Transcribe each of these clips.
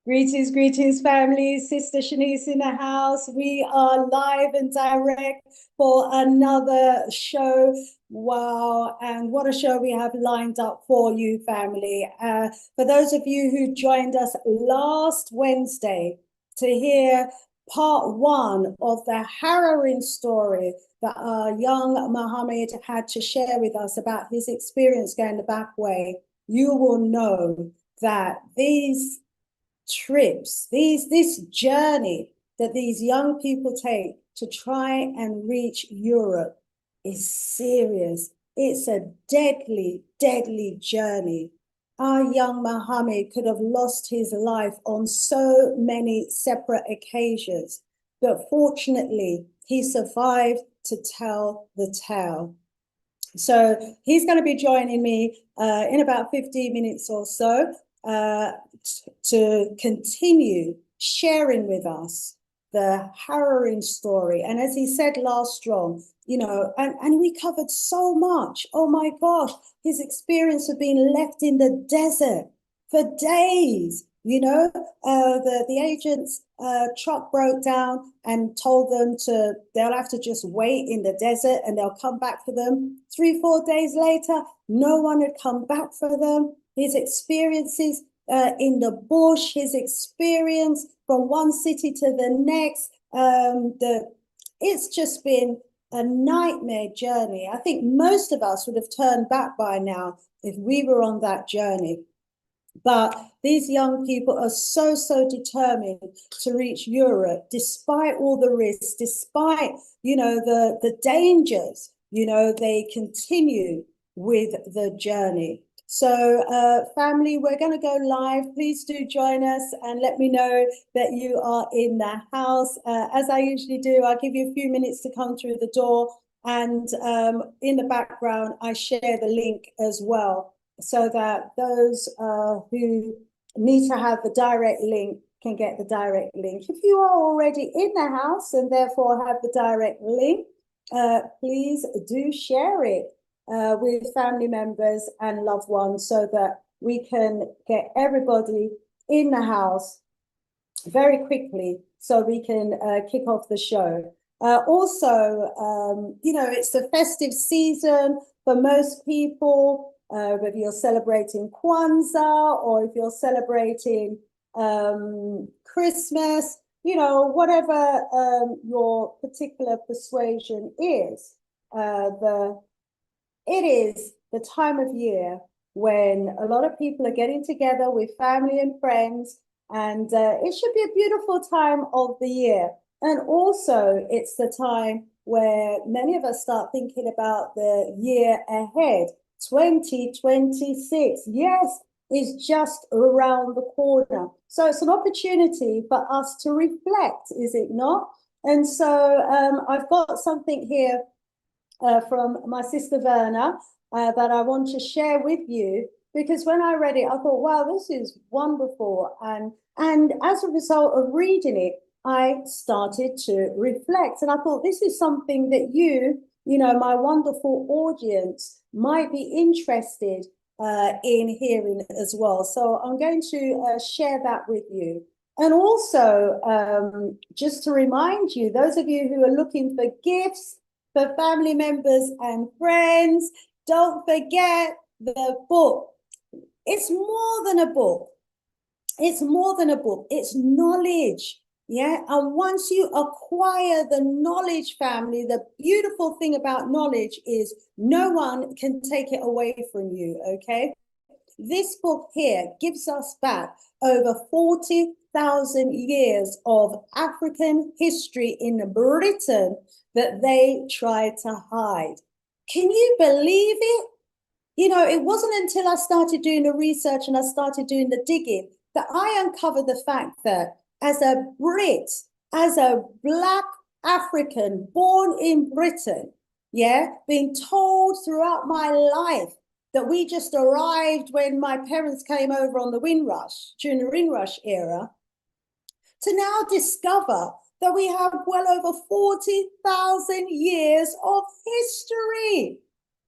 Greetings, greetings, family. Sister Shanice in the house. We are live and direct for another show. Wow, and what a show we have lined up for you, family. For those of you who joined us last Wednesday to hear part one of the harrowing story that our young Mohammad had to share with us about his experience going the back way, you will know that these trips, this journey that these young people take to try and reach Europe is serious. It's a deadly, deadly journey. Our young Mohammed could have lost his life on so many separate occasions, but fortunately, he survived to tell the tale. So he's going to be joining me in about 15 minutes or so uh, to continue sharing with us the harrowing story. And as he said last strong, and we covered so much. Oh my gosh, his experience of being left in the desert for days. The agent's truck broke down and told them they'll have to just wait in the desert and they'll come back for them. 3, 4 days later, no one had come back for them. His experiences in the bush, his experience from one city to the next, it's just been a nightmare journey. I think most of us would have turned back by now if we were on that journey. But these young people are so, so determined to reach Europe, despite all the risks, despite, the dangers, they continue with the journey. So, family, we're going to go live. Please do join us and let me know that you are in the house. As I usually do, I'll give you a few minutes to come through the door. And in the background, I share the link as well, so that those who need to have the direct link can get the direct link. If you are already in the house and therefore have the direct link, please do share it with family members and loved ones so that we can get everybody in the house very quickly so we can kick off the show. Also, it's the festive season for most people. Whether you're celebrating Kwanzaa or if you're celebrating Christmas, whatever your particular persuasion is, it is the time of year when a lot of people are getting together with family and friends, and it should be a beautiful time of the year. And also, it's the time where many of us start thinking about the year ahead. 2026, yes, is just around the corner. So it's an opportunity for us to reflect, is it not? And so I've got something here from my sister Verna that I want to share with you, because when I read it, I thought, wow, this is wonderful. And as a result of reading it, I started to reflect. And I thought, this is something that my wonderful audience might be interested in hearing as well. So I'm going to share that with you. And also, just to remind you, those of you who are looking for gifts for family members and friends, don't forget the book. It's more than a book. It's more than a book. It's knowledge. Yeah. And once you acquire the knowledge, family, the beautiful thing about knowledge is no one can take it away from you. Okay. This book here gives us back over 40,000 years of African history in Britain that they tried to hide. Can you believe it? It wasn't until I started doing the research and I started doing the digging that I uncovered the fact that as a Brit, as a Black African born in Britain, yeah, being told throughout my life that we just arrived when my parents came over on the Windrush, during the Windrush era, to now discover that we have well over 40,000 years of history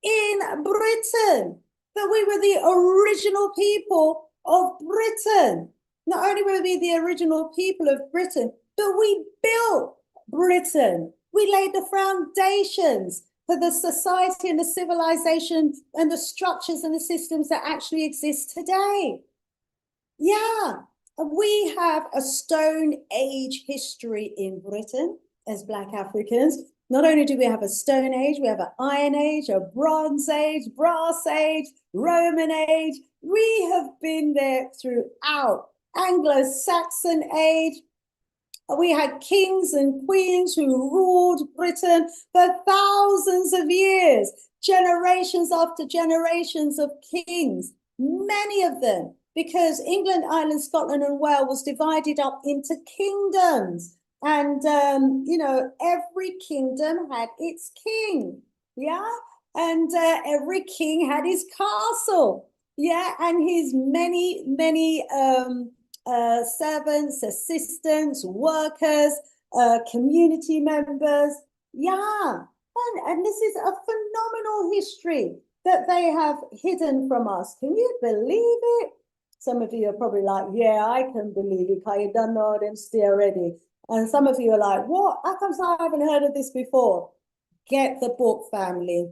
in Britain, that we were the original people of Britain. Not only were we the original people of Britain, but we built Britain. We laid the foundations for the society and the civilization and the structures and the systems that actually exist today. Yeah, we have a Stone Age history in Britain as Black Africans. Not only do we have a Stone Age, we have an Iron Age, a Bronze Age, Brass Age, Roman Age. We have been there throughout. Anglo-Saxon Age. We had kings and queens who ruled Britain for thousands of years, generations after generations of kings, many of them, because England, Ireland, Scotland, and Wales was divided up into kingdoms. And, every kingdom had its king. Yeah. And every king had his castle. Yeah. And his many servants, assistants, workers, community members. Yeah. And this is a phenomenal history that they have hidden from us. Can you believe it? Some of you are probably like, yeah, I can believe it. You don't know them still already. And some of you are like, what? How come I haven't heard of this before? Get the book, family.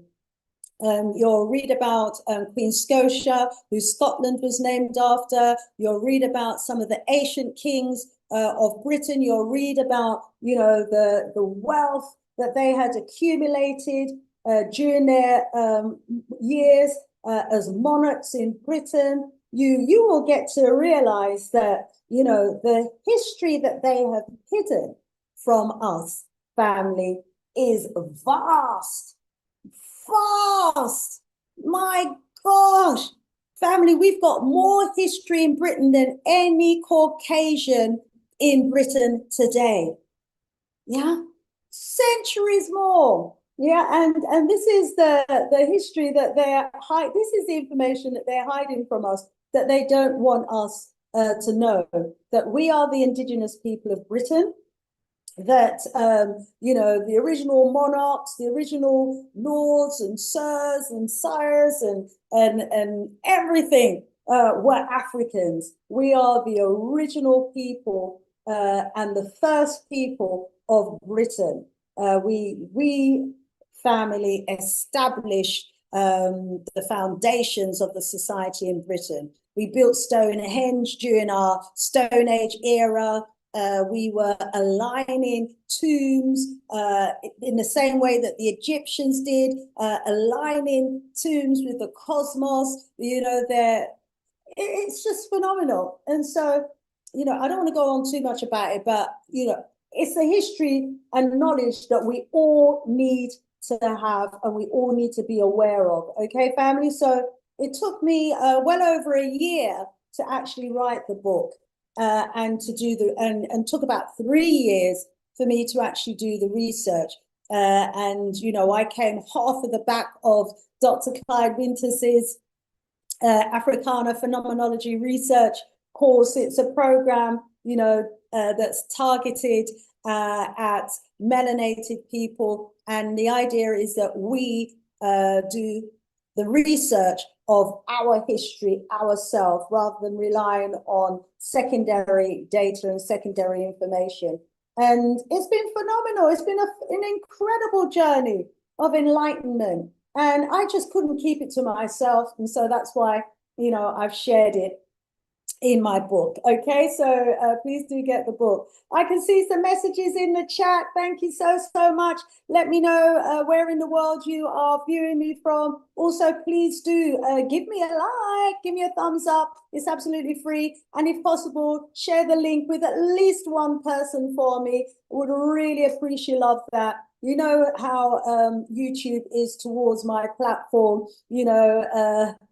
You'll read about Queen Scotia, who Scotland was named after. You'll read about some of the ancient kings of Britain. You'll read about, the wealth that they had accumulated during their years as monarchs in Britain. You will get to realize that, the history that they have hidden from us, family, is vast. Fast. My gosh. Family, we've got more history in Britain than any Caucasian in Britain today. Yeah. Centuries more. Yeah, and this is the history that they're hiding. This is the information that they're hiding from us, that they don't want us to know, that we are the indigenous people of Britain, that the original monarchs, the original lords and sirs and sires and everything were Africans. We are the original people and the first people of Britain. We family established the foundations of the society in Britain. We built Stonehenge during our Stone Age era. We were aligning tombs in the same way that the Egyptians did, aligning tombs with the cosmos. It's just phenomenal. And so, I don't want to go on too much about it, but, it's a history and knowledge that we all need to have and we all need to be aware of. Okay, family? So it took me well over a year to actually write the book. And to do and took about 3 years for me to actually do the research. I came hot off of the back of Dr. Clyde Winters's Africana Phenomenology Research course. It's a program, that's targeted at melanated people. And the idea is that we do the research of our history ourselves, rather than relying on secondary data and secondary information. And it's been phenomenal. It's been an incredible journey of enlightenment. And I just couldn't keep it to myself. And so that's why, I've shared it in my book. Okay, so please do get the book. I can see some messages in the chat. Thank you so much. Let me know where in the world you are viewing me from. Also, please do give me a like, give me a thumbs up. It's absolutely free. And if possible, share the link with at least one person for me. Would really appreciate love that. You know how YouTube is towards my platform.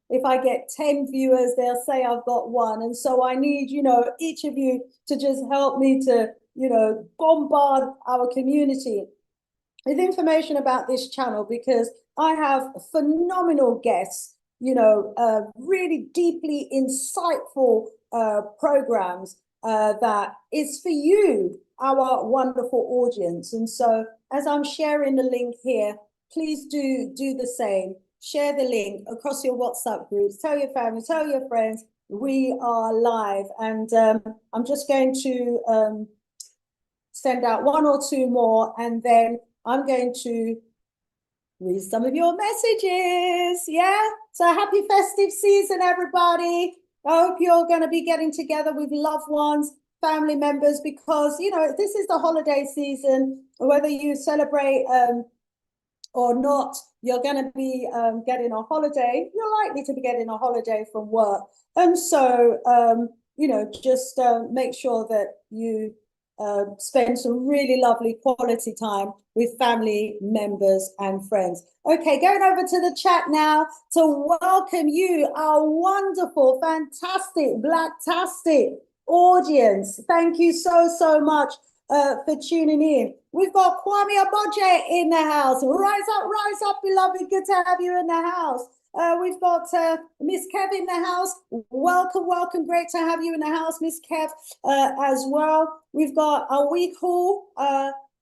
If I get 10 viewers, they'll say I've got one. And so I need, each of you to just help me to, bombard our community with information about this channel, because I have phenomenal guests, really deeply insightful programs that is for you, our wonderful audience. And so as I'm sharing the link here, please do the same. Share the link across your WhatsApp groups. Tell your family, tell your friends, we are live, and I'm just going to send out one or two more, and then I'm going to read some of your messages. Yeah. So happy festive season, everybody. I hope you're going to be getting together with loved ones, family members, because, this is the holiday season. Whether you celebrate or not, you're going to be getting a holiday. You're likely to be getting a holiday from work. And so, just make sure that you spend some really lovely quality time with family members and friends. Okay, going over to the chat now to welcome you, our wonderful, fantastic, blacktastic audience. Thank you so much for tuning in. We've got Kwame Aboje in the house. Rise up, beloved. Good to have you in the house. We've got Miss Kev in the house. Welcome. Great to have you in the house, Miss Kev, as well. We've got Awi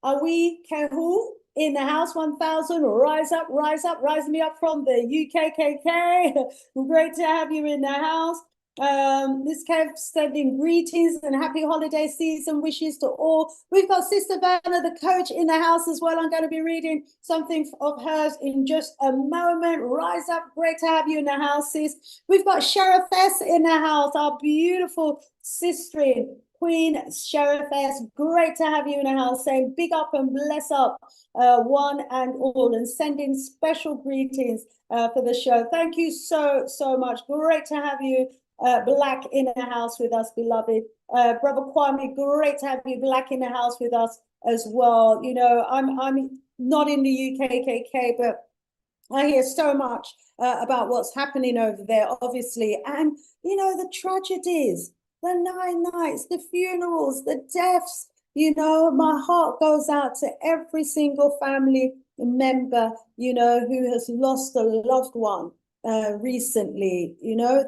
Kehu in the house, 1000. Rise up, rise me up from the UKKK. Great to have you in the house. Miss Kev sending greetings and happy holiday season wishes to all. We've got Sister Vanna, the coach, in the house as well. I'm going to be reading something of hers in just a moment. Rise up, great to have you in the house, sis. We've got Sheriffess in the house, our beautiful sister, Queen Sheriffess. Great to have you in the house, saying big up and bless up one and all, and sending special greetings for the show. Thank you so much. Great to have you Black in the house with us, beloved. Brother Kwame, great to have you Black in the house with us as well. I'm not in the UKKK, but I hear so much about what's happening over there, obviously. And, the tragedies, the 9 nights, the funerals, the deaths, my heart goes out to every single family member, who has lost a loved one recently.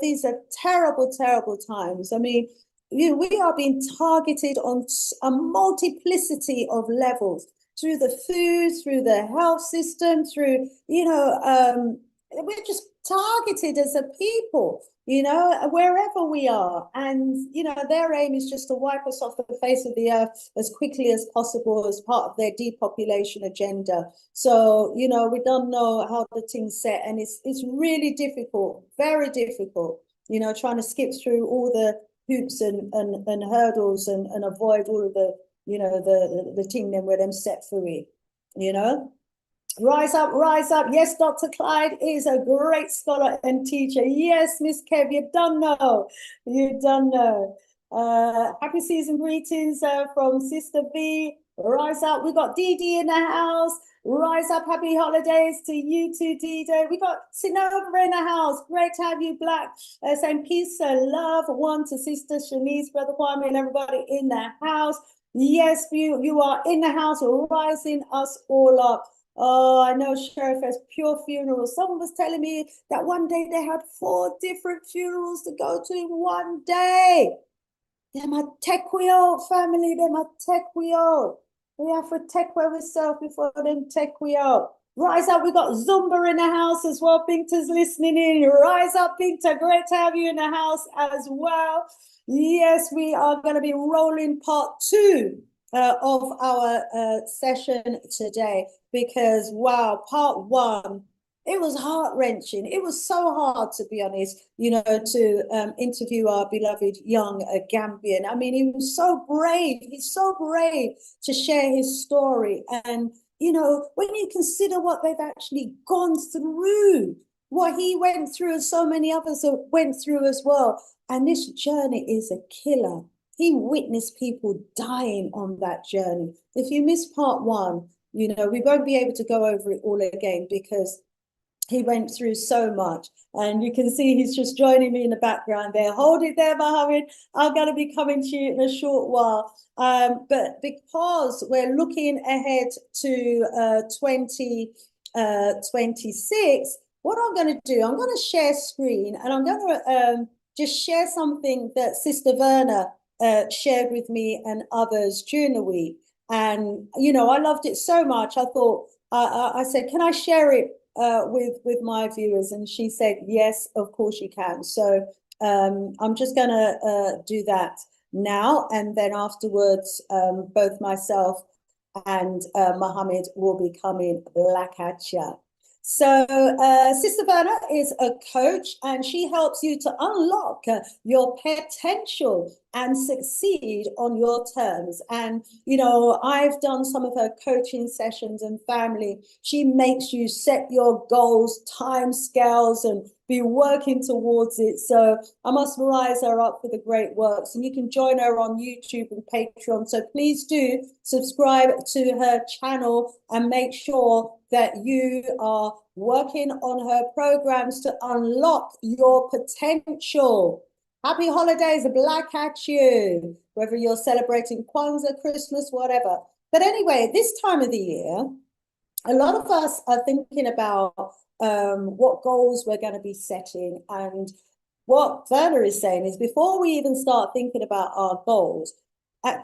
These are terrible times. I mean, we are being targeted on a multiplicity of levels, through the food, through the health system, through, we're just targeted as a people, wherever we are. And, their aim is just to wipe us off the face of the earth as quickly as possible as part of their depopulation agenda. So, we don't know how the thing's set, and it's really difficult, very difficult, trying to skip through all the hoops and hurdles and avoid all of the, the thing then where them set free, Rise up. Yes, Dr. Clyde is a great scholar and teacher. Yes, Miss Kev, you don't know. Happy season greetings from Sister V. Rise up. We got Dee Dee in the house. Rise up. Happy holidays to you too, Dee Dee. We got Sinova in the house. Great to have you, Black. Saying peace and love. One to Sister Shanice, Brother Kwame, and everybody in the house. Yes, you are in the house, rising us all up. Oh, I know, Sheriff, as pure funerals. Someone was telling me that one day they had 4 different funerals to go to in one day. Them a tech we out, family. Them a tech we out. We have to tech where we self before them tech we out. Rise up. We got Zumba in the house as well. Pinkter's listening in. Rise up, Pinkter. Great to have you in the house as well. Yes, we are going to be rolling part 2 of our session today, because wow, part 1, it was heart-wrenching. It was so hard, to be honest, to interview our beloved young Gambian. I mean, he was so brave. He's so brave to share his story. And, when you consider what they've actually gone through, what he went through and so many others went through as well. And this journey is a killer. He witnessed people dying on that journey. If you missed part 1, we won't be able to go over it all again, because he went through so much. And you can see he's just joining me in the background there. Hold it there, Mohammad. I'm going to be coming to you in a short while. But because we're looking ahead to 2026, what I'm going to do, I'm going to share screen, and I'm going to just share something that Sister Verna shared with me and others during the week. And, I loved it so much. I thought, I said, can I share it with my viewers? And she said, yes, of course you can. So I'm just going to do that now, and then afterwards, both myself and Mohammed will be coming back at you. So, Sister Verna is a coach, and she helps you to unlock your potential and succeed on your terms. And, you know, I've done some of her coaching sessions and family. She makes you set your goals, time scales, and be working towards it. So I must rise her up for the great works. And you can join her on YouTube and Patreon. So please do subscribe to her channel and make sure that you are working on her programs to unlock your potential. Happy holidays, black at you, whether you're celebrating Kwanzaa, Christmas, whatever. But anyway, this time of the year, a lot of us are thinking about what goals we're going to be setting. And what Werner is saying is before we even start thinking about our goals,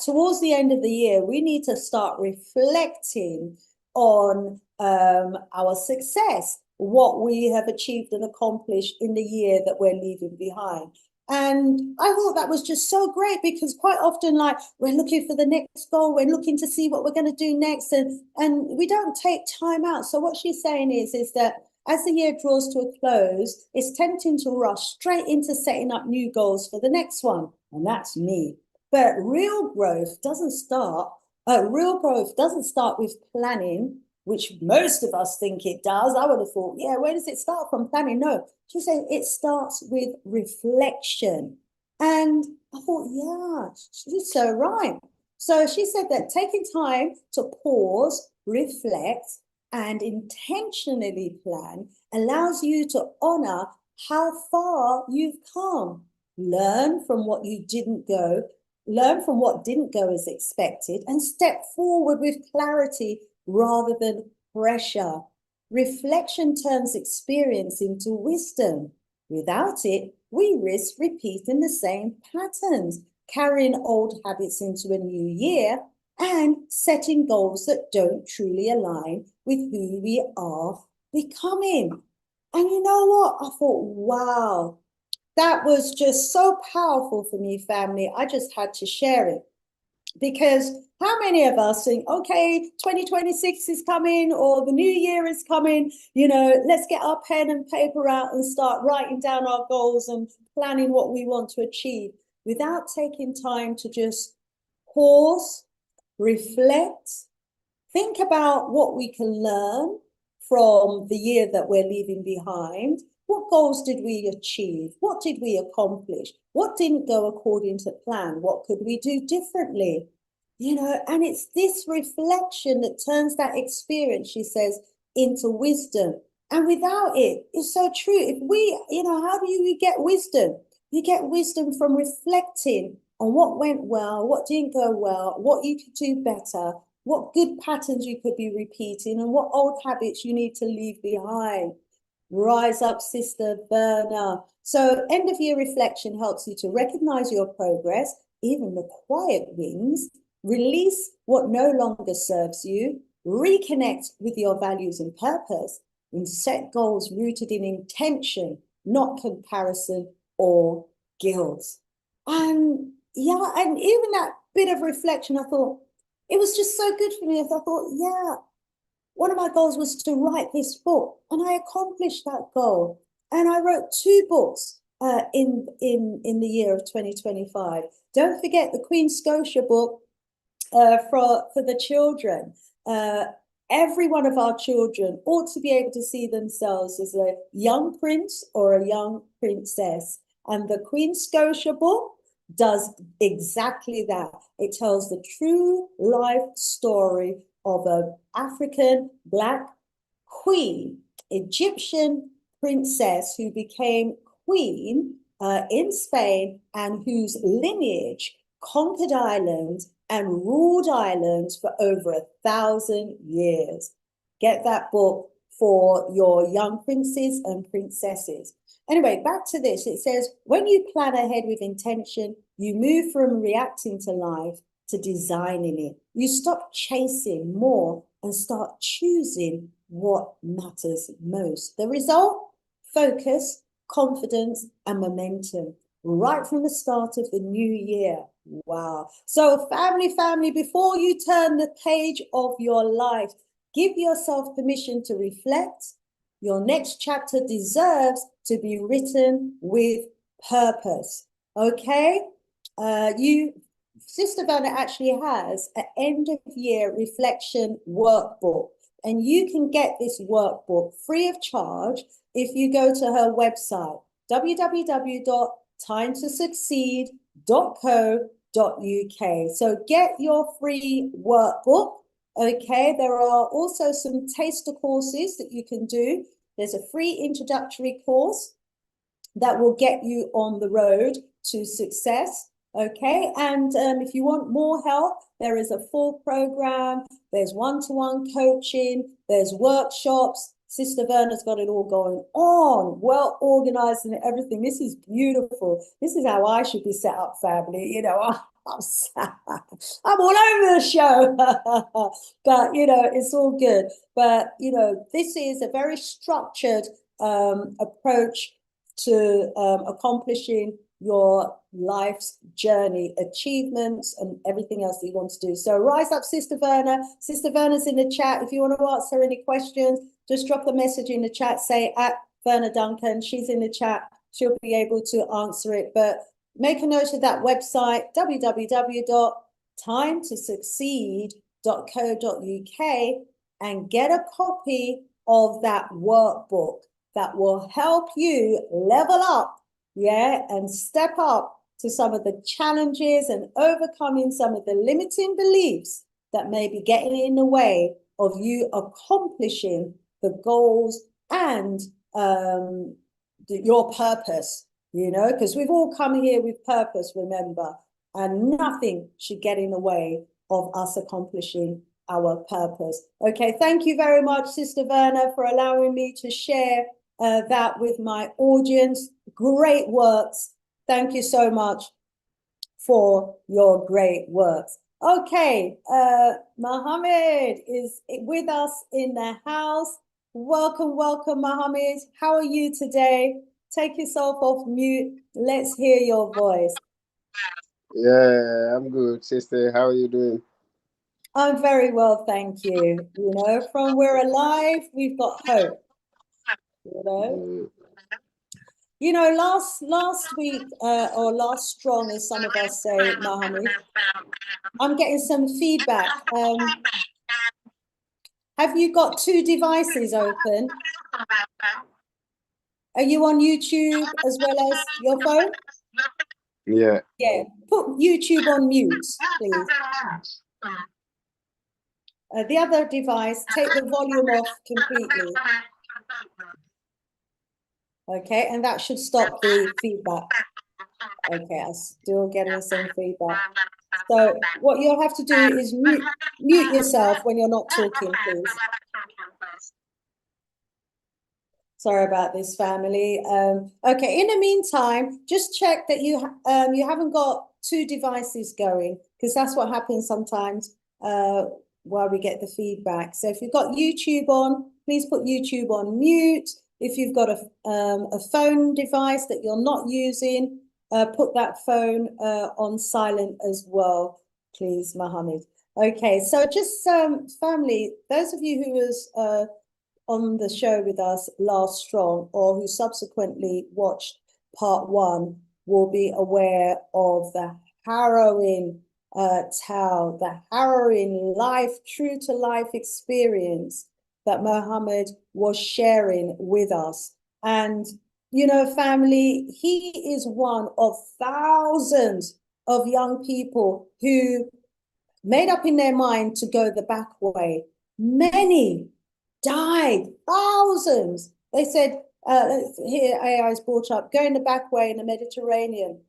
towards the end of the year, we need to start reflecting on our success, what we have achieved and accomplished in the year that we're leaving behind. And I thought that was just so great because quite often, like, we're looking for the next goal, we're looking to see what we're going to do next, and we don't take time out. So what she's saying is that as the year draws to a close, it's tempting to rush straight into setting up new goals for the next one, and that's me. But real growth doesn't start. Real growth doesn't start with planning, which most of us think it does. I would have thought, yeah, where does it start from planning? No, she said it starts with reflection. And I thought, yeah, she's so right. So she said that taking time to pause, reflect, and intentionally plan allows you to honor how far you've come. Learn from what you didn't go, learn from what didn't go as expected, and step forward with clarity rather than pressure. Reflection turns experience into wisdom. Without it, we risk repeating the same patterns, carrying old habits into a new year, and setting goals that don't truly align with who we are becoming. And you know what? I thought, wow, that was just so powerful for me, family. I just had to share it. Because how many of us think, okay, 2026 is coming or the new year is coming, you know, let's get our pen and paper out and start writing down our goals and planning what we want to achieve without taking time to just pause, reflect, think about what we can learn from the year that we're leaving behind. What goals did we achieve? What did we accomplish? What didn't go according to plan? What could we do differently? You know, and it's this reflection that turns that experience, she says, into wisdom. And without it, it's so true. If we, you know, how do you get wisdom? You get wisdom from reflecting on what went well, what didn't go well, what you could do better, what good patterns you could be repeating, and what old habits you need to leave behind. Rise up, Sister Verna. So end of year reflection helps you to recognize your progress, even the quiet wins, release what no longer serves you, reconnect with your values and purpose, and set goals rooted in intention, not comparison or guilt. And yeah, and even that bit of reflection, I thought, it was just so good for me. I thought, yeah, one of my goals was to write this book, and I accomplished that goal. And I wrote 2 books in the year of 2025. Don't forget the Queen Scotia book for the children. Every one of our children ought to be able to see themselves as a young prince or a young princess. And the Queen Scotia book does exactly that. It tells the true life story of an African Black queen, Egyptian princess who became queen in Spain and whose lineage conquered Ireland and ruled Ireland for over 1,000 years. Get that book for your young princes and princesses. Anyway, back to this. It says, when you plan ahead with intention, you move from reacting to life to designing it. You stop chasing more and start choosing what matters most. The result? Focus, confidence, and momentum right from the start of the new year. Wow. So family, before you turn the page of your life, give yourself permission to reflect. Your next chapter deserves to be written with purpose. Okay? Sister Vanna actually has an end of year reflection workbook, and you can get this workbook free of charge if you go to her website, www.timetosucceed.co.uk. So get your free workbook. Okay, there are also some taster courses that you can do. There's a free introductory course that will get you on the road to success. Okay, and if you want more help, there is a full program. There's one-to-one coaching. There's workshops. Sister Verna's got it all going on, well organized and everything. This is beautiful. This is how I should be set up, family. You know, I'm all over the show, but you know, it's all good. But you know, this is a very structured approach to accomplishing your life's journey, achievements, and everything else that you want to do. So rise up, Sister Verna. Sister Verna's in the chat. If you want to ask her any questions, just drop a message in the chat, say at Verna Duncan. She's in the chat. She'll be able to answer it. But make a note of that website, www.timetosucceed.co.uk, and get a copy of that workbook that will help you level up, yeah, and step up to some of the challenges and overcoming some of the limiting beliefs that may be getting in the way of you accomplishing the goals and your purpose, you know, because we've all come here with purpose, remember, and nothing should get in the way of us accomplishing our purpose. Okay, thank you very much, Sister Verna, for allowing me to share that with my audience. Great works. Thank you so much for your great works. Okay, Mohammad is with us in the house. Welcome, welcome, Mohammad. How are you today? Take yourself off mute. Let's hear your voice. Yeah, I'm good, sister. How are you doing? I'm very well, thank you. You know, from we're alive, we've got hope. You know, last week or last strong, as some of us say, Mohammed, I'm getting some feedback. Have you got two devices open? Are you on YouTube as well as your phone? Yeah. Yeah, put YouTube on mute, please. The other device, take the volume off completely. Okay, and that should stop the feedback. Okay, I'm still getting some feedback. So what you'll have to do is mute yourself when you're not talking, please. Sorry about this, family. Okay, in the meantime, just check that you haven't got two devices going, because that's what happens sometimes while we get the feedback. So if you've got YouTube on, please put YouTube on mute. If you've got a phone device that you're not using, put that phone on silent as well, please, Mohammed. Okay, so just family, those of you who was on the show with us last strong, or who subsequently watched part one, will be aware of the harrowing tale, the harrowing life, true to life experience that Mohammed was sharing with us. And, you know, family, he is one of thousands of young people who made up in their mind to go the back way. Many died, thousands. They said, here AI is brought up, going the back way in the Mediterranean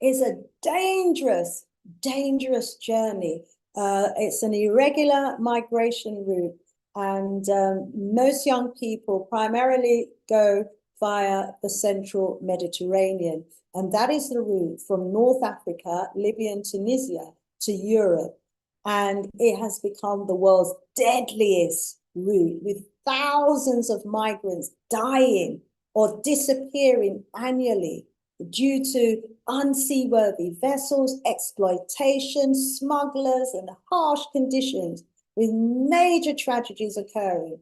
is a dangerous, dangerous journey. It's an irregular migration route, and most young people primarily go via the central Mediterranean. And that is the route from North Africa, Libya and Tunisia to Europe. And it has become the world's deadliest route, with thousands of migrants dying or disappearing annually due to unseaworthy vessels, exploitation, smugglers, and harsh conditions, with major tragedies occurring,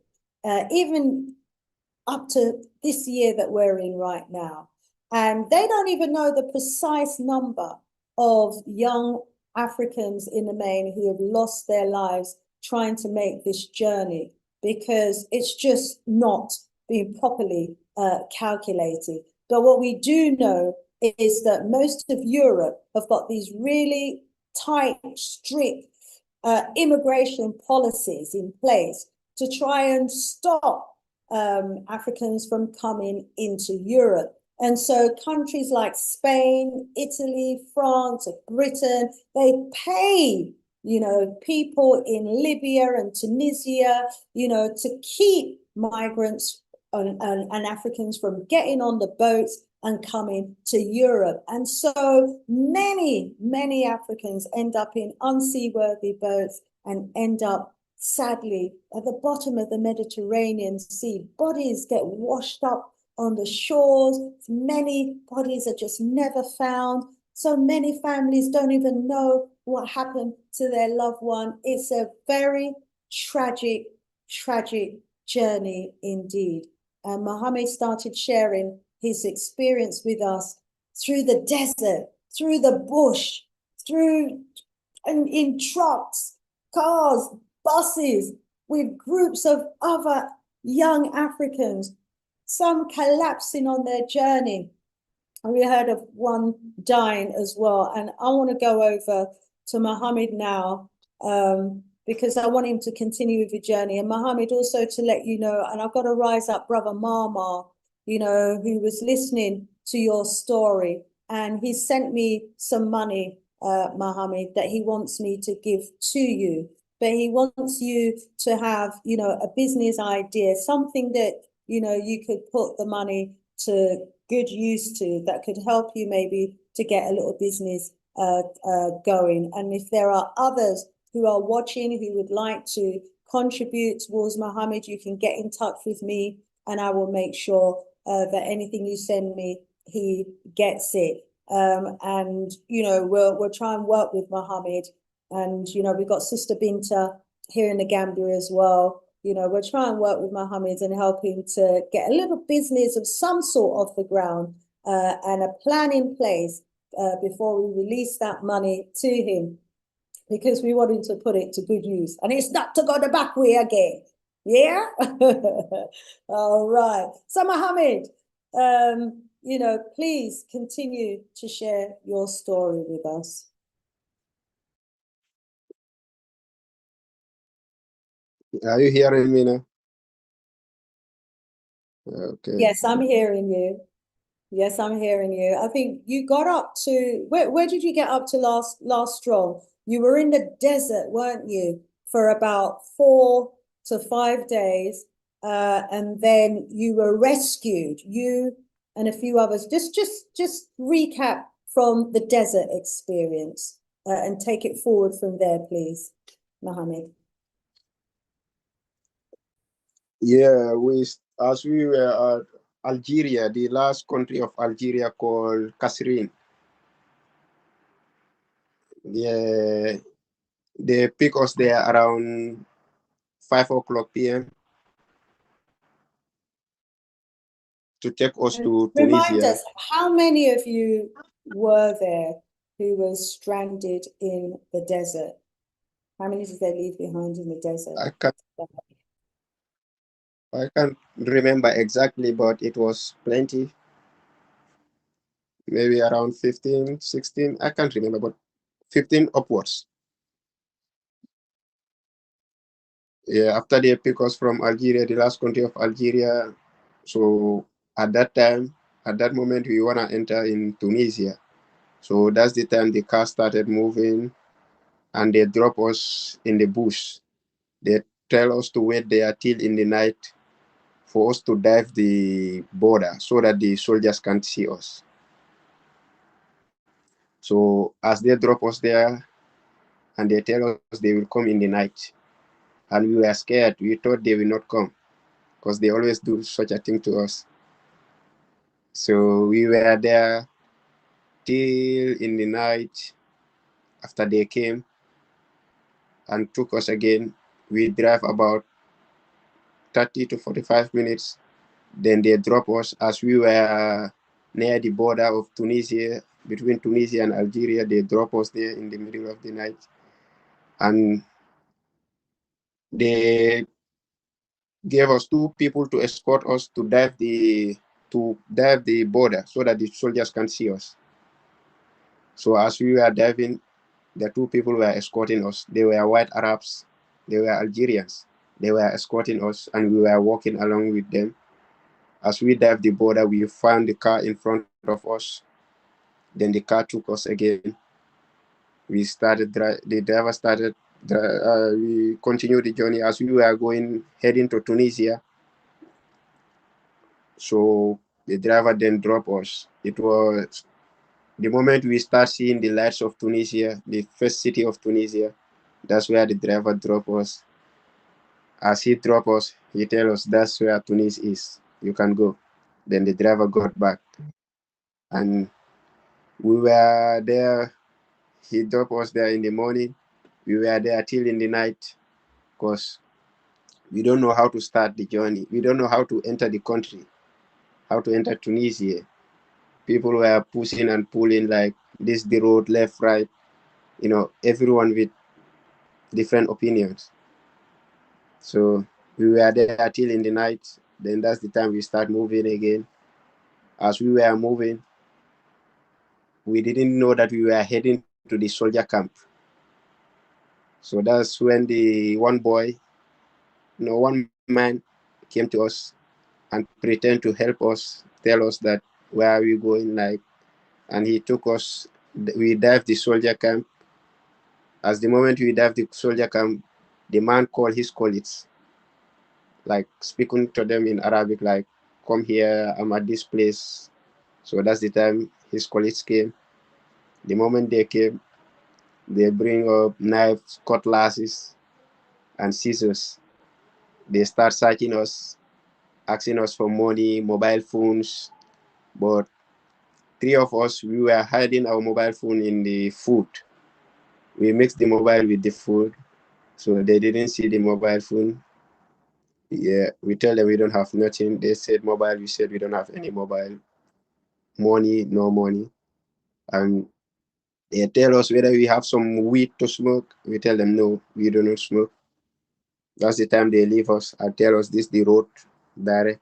even up to this year that we're in right now. And they don't even know the precise number of young Africans in the main who have lost their lives trying to make this journey, because it's just not being properly calculated. But what we do know is that most of Europe have got these really tight, strict immigration policies in place to try and stop Africans from coming into Europe. And so countries like Spain, Italy, France, Britain, they pay, people in Libya and Tunisia, to keep migrants and Africans from getting on the boats and coming to Europe. And so many Africans end up in unseaworthy boats and end up, sadly, at the bottom of the Mediterranean Sea. Bodies get washed up on the shores. Many bodies are just never found. So many families don't even know what happened to their loved one. It's a very tragic journey indeed. And Mohammed started sharing his experience with us through the desert, through the bush, in trucks, cars, buses, with groups of other young Africans, some collapsing on their journey. And we heard of one dying as well. And I want to go over to Mohammed now, because I want him to continue with the journey. And Mohammed, also to let you know, and I've got to rise up brother Mama, who was listening to your story. And he sent me some money, Mohammed, that he wants me to give to you. But he wants you to have, a business idea, something that, you could put the money to good use to, that could help you maybe to get a little business going. And if there are others who are watching who would like to contribute towards Mohammed, you can get in touch with me and I will make sure that anything you send me, he gets it. And, we'll try and work with Mohammed. And, we've got Sister Binta here in the Gambia as well. We'll try and work with Mohammed and help him to get a little business of some sort off the ground and a plan in place before we release that money to him, because we want him to put it to good use. And it's not to go the back way again. Yeah? All right. So Mohammed, please continue to share your story with us. Are you hearing me now? Okay. Yes, I'm hearing you. Yes, I'm hearing you. I think you got up to, where did you get up to last stroll? You were in the desert, weren't you, for about 4 to 5 days, and then you were rescued, you and a few others. Just recap from the desert experience and take it forward from there, please, Mohammed. Yeah, as we were at Algeria, the last country of Algeria called Kasserine. Yeah, they pick us there around 5 o'clock p.m. to take us to Remind Tunisia. us, how many of you were there who were stranded in the desert? How many did they leave behind in the desert? I can't remember exactly, but it was plenty. Maybe around 15, 16. I can't remember, but 15 upwards. Yeah, after they pick us from Algeria, the last country of Algeria. So at that moment, we want to enter in Tunisia. So that's the time the car started moving and they drop us in the bush. They tell us to wait there till in the night for us to dive the border so that the soldiers can't see us. So as they drop us there and they tell us they will come in the night, and we were scared. We thought they will not come because they always do such a thing to us. So we were there till in the night. After they came and took us again, we drive about 30 to 45 minutes. Then they drop us as we were near the border of Tunisia, between Tunisia and Algeria. They drop us there in the middle of the night. And they gave us two people to escort us to dive the border so that the soldiers can see us. So as we were diving, the two people were escorting us. They were white Arabs. They were Algerians. They were escorting us, and we were walking along with them. As we dived the border, we found the car in front of us. Then the car took us again. The driver started. We continued the journey as we were heading to Tunisia. So the driver then dropped us. It was the moment we start seeing the lights of Tunisia, the first city of Tunisia. That's where the driver dropped us. As he dropped us, he tell us that's where Tunis is. You can go. Then the driver got back, and we were there. He dropped us there in the morning. We were there till in the night because we don't know how to start the journey. We don't know how to enter the country, how to enter Tunisia. People were pushing and pulling like this, the road, left, right. Everyone with different opinions. So we were there till in the night. Then that's the time we start moving again. As we were moving, we didn't know that we were heading to the soldier camp. So that's when the one man came to us and pretend to help us, tell us that where are we going, like, and he took us. We dived the soldier camp. As the moment we dived the soldier camp, the man called his colleagues, like speaking to them in Arabic, like, come here, I'm at this place. So that's the time his colleagues came. The moment they came, they bring up knives, cutlasses, and scissors. They start searching us, asking us for money, mobile phones. But three of us, we were hiding our mobile phone in the food. We mixed the mobile with the food, so they didn't see the mobile phone. Yeah, we tell them we don't have nothing. They said mobile. We said we don't have any mobile. Money, no money. And they tell us whether we have some weed to smoke. We tell them no, we do not smoke. That's the time they leave us and tell us this the road direct.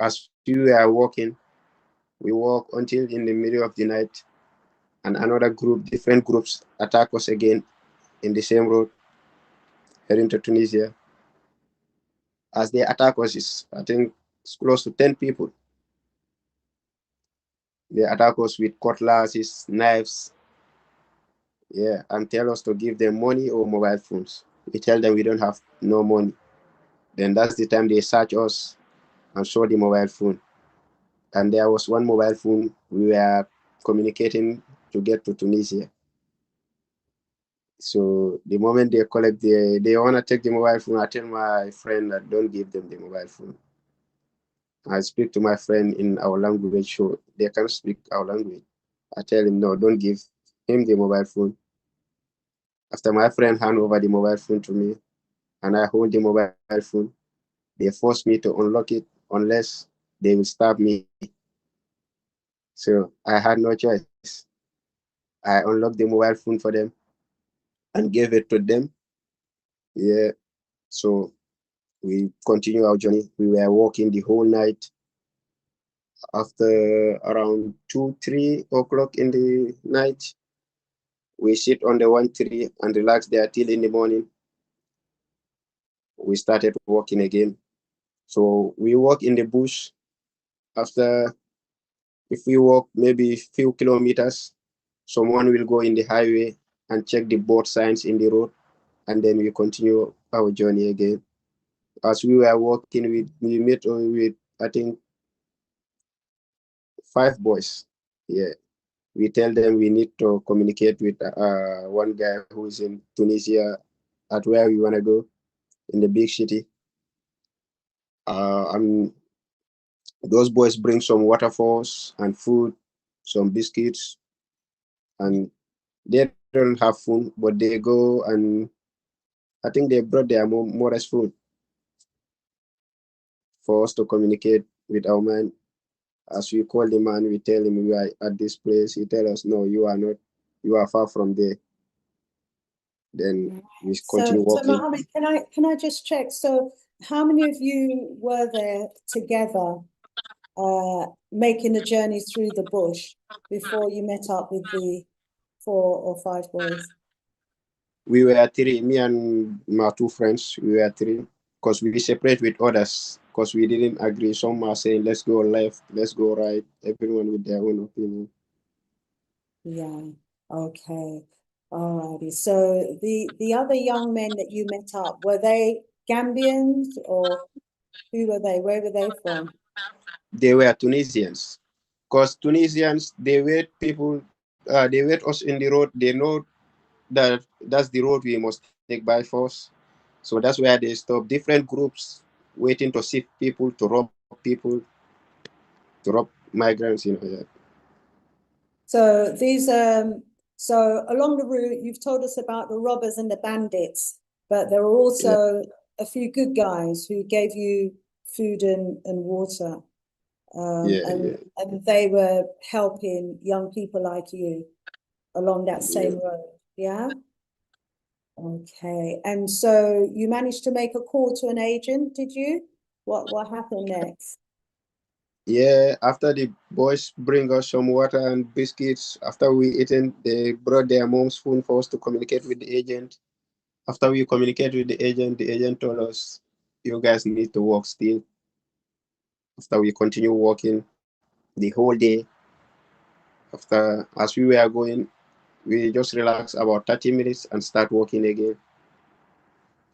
As we were walking, we walk until in the middle of the night, and another group, different groups, attack us again in the same road, heading to Tunisia. As they attack us, I think it's close to 10 people. They attack us with cutlasses, knives, yeah, and tell us to give them money or mobile phones. We tell them we don't have no money. Then that's the time they search us and show the mobile phone. And there was one mobile phone we were communicating to get to Tunisia. So the moment they collect they want to take the mobile phone, I tell my friend that don't give them the mobile phone. I speak to my friend in our language, so they can speak our language. I tell him, no, don't give him the mobile phone. After my friend hand over the mobile phone to me, and I hold the mobile phone, they force me to unlock it unless they will stab me. So I had no choice. I unlocked the mobile phone for them and gave it to them. Yeah. So we continue our journey. We were walking the whole night. After around 2, 3 o'clock in the night, we sit on the one tree and relax there till in the morning. We started walking again. So we walk in the bush. After, if we walk maybe few kilometers, someone will go in the highway and check the board signs in the road, and then we continue our journey again. As we were walking, we met with, I think, 5 boys. Yeah, we tell them we need to communicate with one guy who is in Tunisia at where we want to go in the big city. And Those boys bring some water for us and food, some biscuits, and they don't have food, but they go and I think they brought their more food for us to communicate with our man. As we call the man, we tell him we are at this place. He tell us, no, you are not. You are far from there. Then we continue So walking. Mohammed, can I just check? So how many of you were there together, making a journey through the bush before you met up with the 4 or 5 boys? We were three, me and my two friends. We were three because we separate with others because we didn't agree. Some are saying, let's go left, let's go right. Everyone with their own opinion. Yeah. Okay. Alrighty. So the other young men that you met up, were they Gambians or who were they? Where were they from? They were Tunisians because Tunisians, they wait people, they wait us in the road. They know that that's the road we must take by force. So that's where they stop different groups waiting to see people, to rob people, to rob migrants, yeah. So so along the route, you've told us about the robbers and the bandits, but there were Yeah, also a few good guys who gave you food and water. yeah, yeah, And they were helping young people like you along that yeah. same road. Yeah. Okay. And so you managed to make a call to an agent, did you? What happened next? Yeah, after the boys bring us some water and biscuits, after we eaten, they brought their mom's phone for us to communicate with the agent. After we communicate with the agent told us, you guys need to walk still. After we continue walking the whole day, after as we were going, we just relax about 30 minutes and start walking again.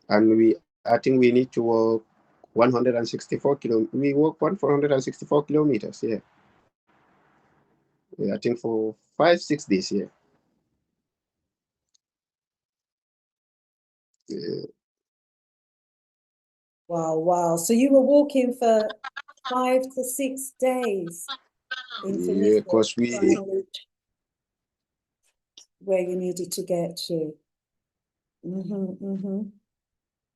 And I think we need to walk 164 kilometers. We walk 464 kilometers, yeah. Yeah, I think for 5 6 days, yeah. Yeah, Wow, wow. So you were walking for 5 to 6 days in yeah, Tunisia, because trying we, to reach where you needed to get to.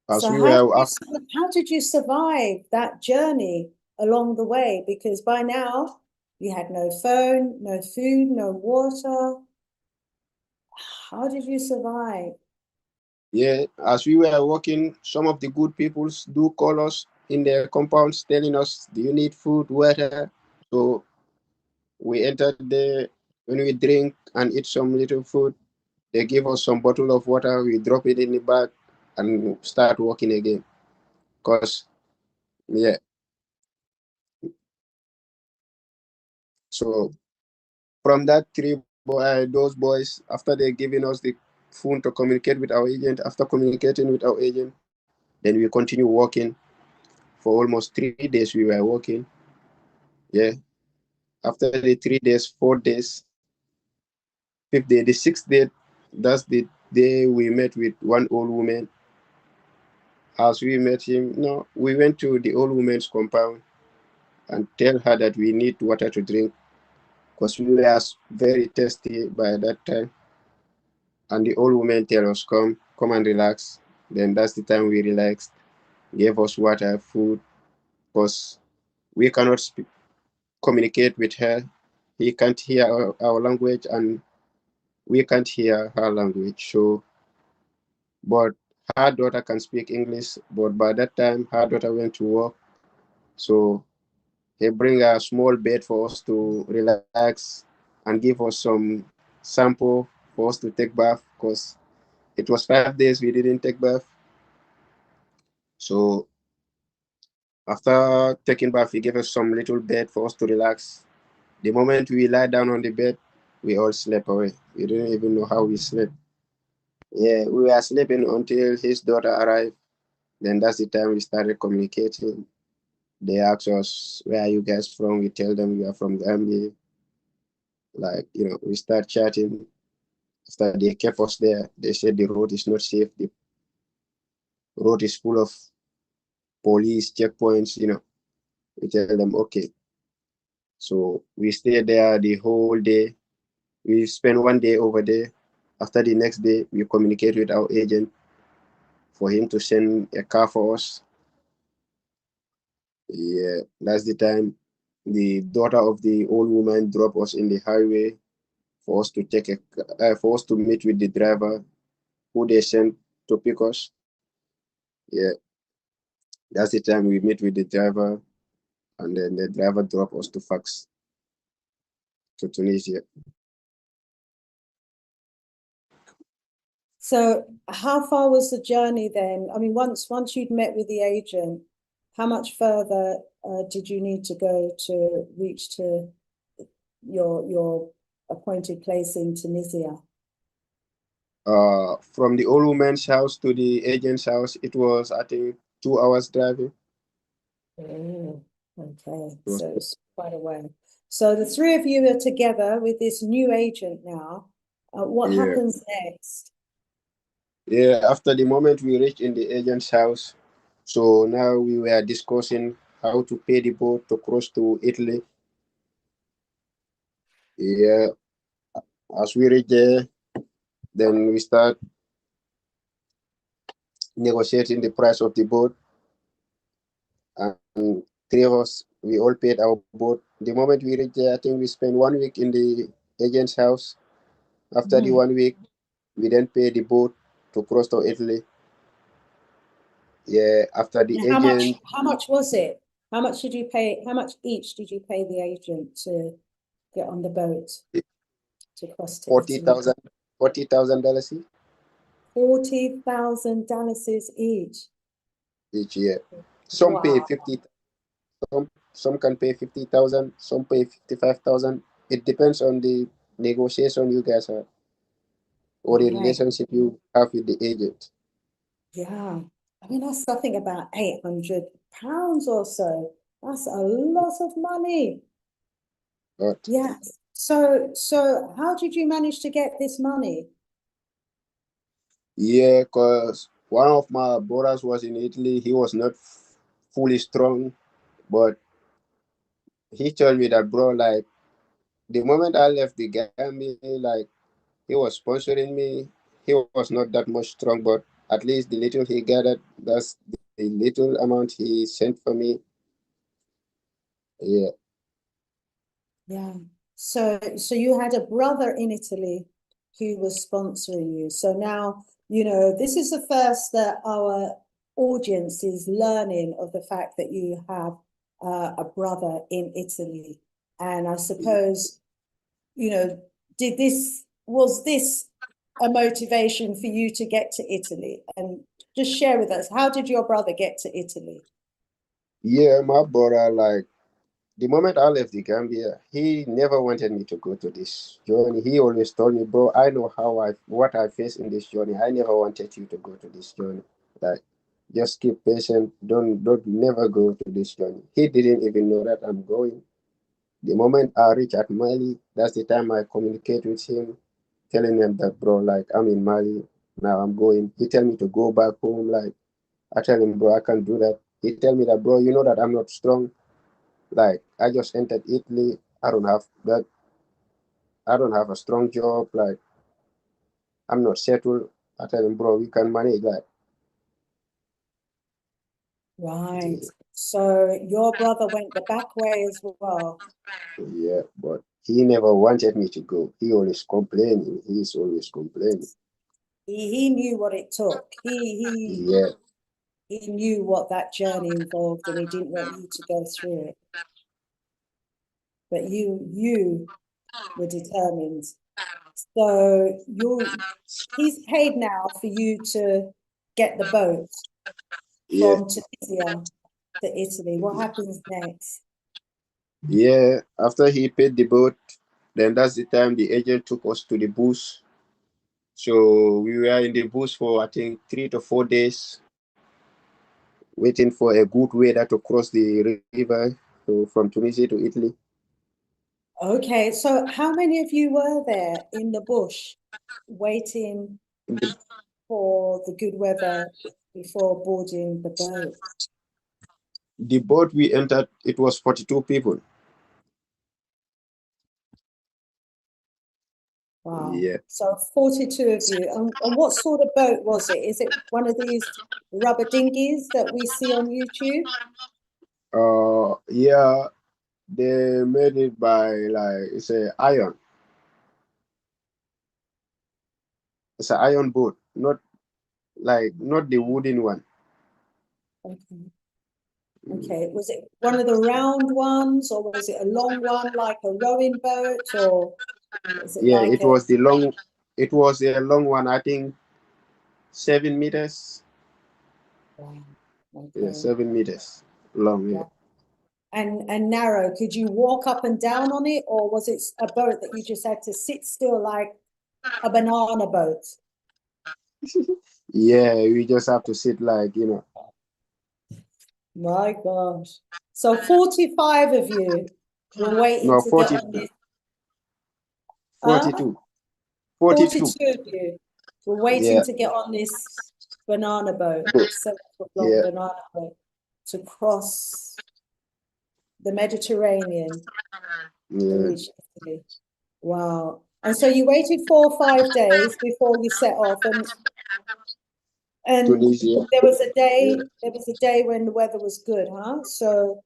as So we were after, how did you survive that journey along the way? Because by now you had no phone, no food, no water. How did you survive? yeah, as we were walking, some of the good peoples do call us in their compounds telling us, do you need food, water? So we entered there. When we drink and eat some little food, they give us some bottle of water, we drop it in the bag and start walking again. Because, yeah, so from that those boys, after they giving us the phone to communicate with our agent, after communicating with our agent, then we continue walking. For almost 3 days, we were walking. Yeah. After the 3 days, 4 days, 5th day, the 6th day, that's the day we met with one old woman. As we met him, no, we went to the old woman's compound and tell her that we need water to drink because we were very thirsty by that time. And the old woman tell us, come and relax. Then that's the time we relaxed, gave us water, food, because we cannot communicate with her. He can't hear our language and we can't hear her language. So, but her daughter can speak English. But by that time, her daughter went to work. So he bring a small bed for us to relax and give us some sample for us to take bath because it was 5 days we didn't take bath. So after taking bath, he gave us some little bed for us to relax. The moment we lie down on the bed, we all slept away. We didn't even know how we slept. Yeah, we were sleeping until his daughter arrived. Then that's the time we started communicating. They asked us, where are you guys from? We tell them we are from Gambia. Like, we start chatting. After they kept us there, they said the road is not safe. The road is full of police checkpoints. We tell them, okay. So we stayed there the whole day. We spent one day over there. After the next day, we communicate with our agent for him to send a car for us. Yeah, that's the time the daughter of the old woman dropped us in the highway for us to take for us to meet with the driver who they sent to pick us. Yeah, that's the time we meet with the driver, and then the driver dropped us to Fax to Tunisia. So how far was the journey then? I mean, once you'd met with the agent, how much further did you need to go to reach to your appointed place in Tunisia? From the old woman's house to the agent's house, it was, I think, 2 hours driving. Oh, okay, It was- so it's quite a way. So the three of you are together with this new agent now. What yeah, happens next? yeah. After the moment we reached in the agent's house, so now we were discussing how to pay the boat to cross to Italy. Yeah, as we reach there, then we start negotiating the price of the boat, and three of us, we all paid our boat. The moment we reached there, I think we spent 1 week in the agent's house. After the 1 week, we then paid the boat to cross to Italy. Yeah, after the And agent, how much was it? How much did you pay? How much each did you pay the agent to get on the boat to cross to forty Italy? thousand, $40,000 $40,000 each year. Some pay Wow. 50, some can pay 50,000, some pay 55,000. It depends on the negotiation you guys have or the Right. relationship you have with the agent. Yeah. I mean, that's something about £800 or so. That's a lot of money. But Yes. So how did you manage to get this money? yeah, because one of my brothers was in Italy. He was not fully strong, but he told me that, bro, like the moment I left the Gambia, like he was sponsoring me. He was not that much strong, but at least the little he gathered, that's the little amount he sent for me. Yeah, Yeah. So you had a brother in Italy who was sponsoring you. So now, this is the first that our audience is learning of the fact that you have a brother in Italy. And I suppose, you know, was this a motivation for you to get to Italy? And just share with us, how did your brother get to Italy? yeah, my brother, like the moment I left the Gambia, he never wanted me to go to this journey. He always told me, bro, I know what I face in this journey. I never wanted you to go to this journey. Like, just keep patient. Don't never go to this journey. He didn't even know that I'm going. The moment I reach at Mali, that's the time I communicate with him, telling him that, bro, like I'm in Mali, now I'm going. He tell me to go back home. Like I tell him, bro, I can't do that. He tell me that, bro, you know that I'm not strong. Like I just entered Italy. I don't have a strong job. Like I'm not settled. I tell him, bro, we can manage that. Right. So your brother went the back way as well. Yeah, but he never wanted me to go. He always complaining. He's always complaining. He knew what it took. Yeah, He knew what that journey involved, and he didn't want you to go through it. But you were determined. So he's paid now for you to get the boat yeah, from Tunisia to Italy. What happens next? yeah. After he paid the boat, then that's the time the agent took us to the bush. So we were in the bush for I think 3 to 4 days, waiting for a good weather to cross the river from Tunisia to Italy. Okay, so how many of you were there in the bush waiting for the good weather before boarding the boat? The boat we entered, it was 42 people. Wow. Yeah. So 42 of you. And what sort of boat was it? Is it one of these rubber dinghies that we see on YouTube? Yeah, they made it by like it's a iron. It's an iron boat, not the wooden one. Okay. Okay. Was it one of the round ones, or was it a long one like a rowing boat, or was it Yeah, like it a was the long. It was a long one. I think 7 meters. wow. Yeah, Okay. 7 meters long. Yeah. Wow. And narrow? Could you walk up and down on it, or was it a boat that you just had to sit still like a banana boat? Yeah, we just have to sit like My gosh. So 45 of you were waiting no to get 40, on this. 42, 42. 42 of you were waiting Yeah, to get on this banana boat, 7 foot long yeah, banana boat, to cross the Mediterranean to yeah. reach Italy. Wow. And so you waited 4 or 5 days before you set off, and Tunisia. Yeah. there was a day when the weather was good, huh? So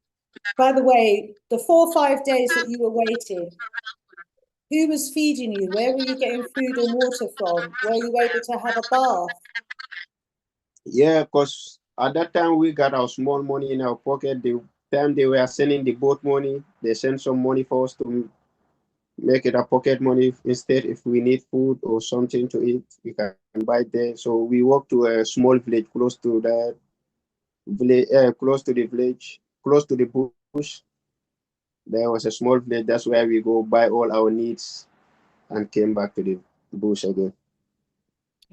by the way, the 4 or 5 days that you were waiting, who was feeding you? Where were you getting food and water from? Were you able to have a bath? Yeah, because at that time we got our small money in our pocket. The time they were sending the boat money, they sent some money for us to make it a pocket money instead. If we need food or something to eat, we can buy there. So we walk to a small village close to that village, close to the village, close to the bush. There was a small village. That's where we go buy all our needs and came back to the bush again.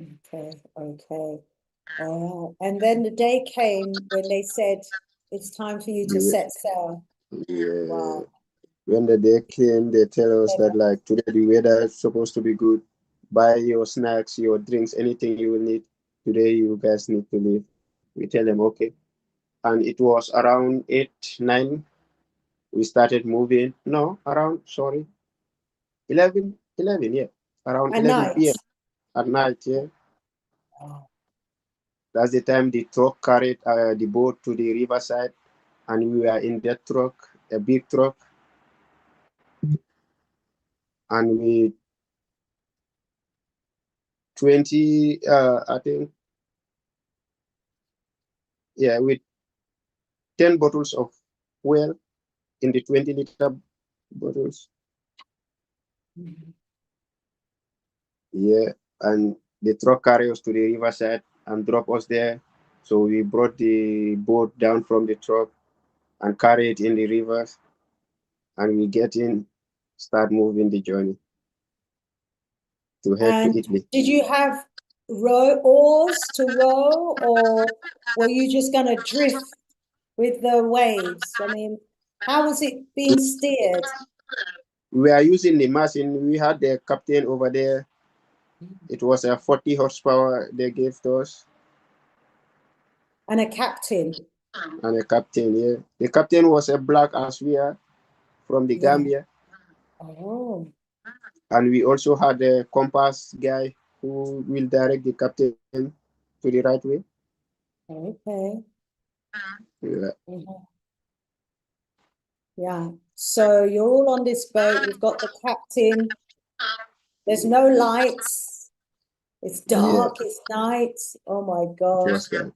Okay, okay. And then the day came when they said it's time for you to The, set sail. yeah. Wow. When the day came, they tell us that like today the weather is supposed to be good. Buy your snacks, your drinks, anything you will need. Today you guys need to leave. We tell them okay. And it was around 8, 9. We started moving. No, around sorry, 11, yeah, around At 11 p.m. night. at night. Yeah, Oh. that's the time the truck carried the boat to the riverside, and we were in that truck, a big truck, and we 20, I think, yeah, with 10 bottles of fuel in the 20-liter bottles. Mhm. Yeah, and the truck carried us to the riverside and drop us there. So we brought the boat down from the truck and carry it in the rivers, and we get in, start moving the journey to head to And Italy. did you have oars to row, or were you just going to drift with the waves? I mean, how was it being steered? We are using the machine. We had the captain over there. It was a 40 horsepower they gave to us. And a captain. And a captain, yeah. The captain was a black as we are from the Yeah. Gambia. Oh. And we also had a compass guy who will direct the captain to the right way. Okay. Yeah. Mhm. Yeah. So you're all on this boat. You've got the captain. There's no lights. It's Yeah, dark. It's night. Oh my it gosh. was good.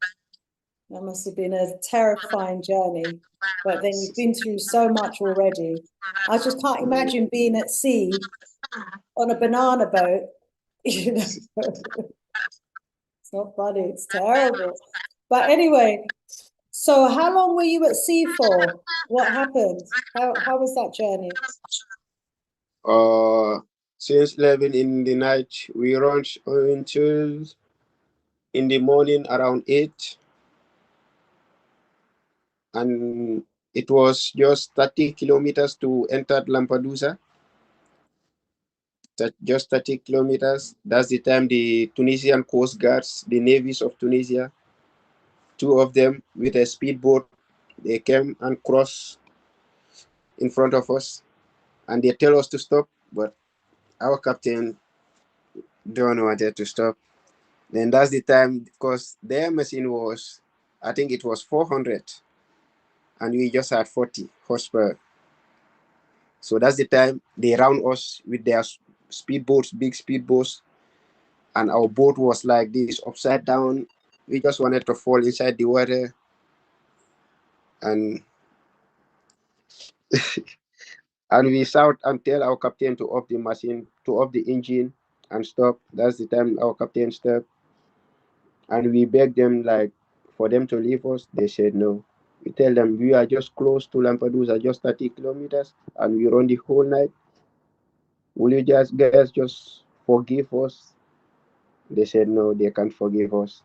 That must have been a terrifying journey. But then you've been through so much already. I just can't imagine being at sea on a banana boat. You know, it's not funny. It's terrible. But anyway, so how long were you at sea for? What happened? How was that journey? Uh, since 11 in the night, we launched until in the morning around 8, and it was just 30 kilometers to enter Lampedusa. Just 30 kilometers. That's the time the Tunisian Coast Guards, the navies of Tunisia, two of them with a speedboat, they came and crossed in front of us, and they tell us to stop, but our captain don't wanted to stop. Then that's the time, because their machine was, I think it was 400, and we just had 40 horsepower. So that's the time they round us with their speedboats, big speedboats, and our boat was like this, upside down. We just wanted to fall inside the water, and and we shout and tell our captain to off the machine, to off the engine and stop. That's the time our captain stopped, and we begged them like for them to leave us. They said no. We tell them we are just close to Lampedusa, just 30 kilometers, and we run the whole night. Will you just guys just forgive us? They said no, they can't forgive us.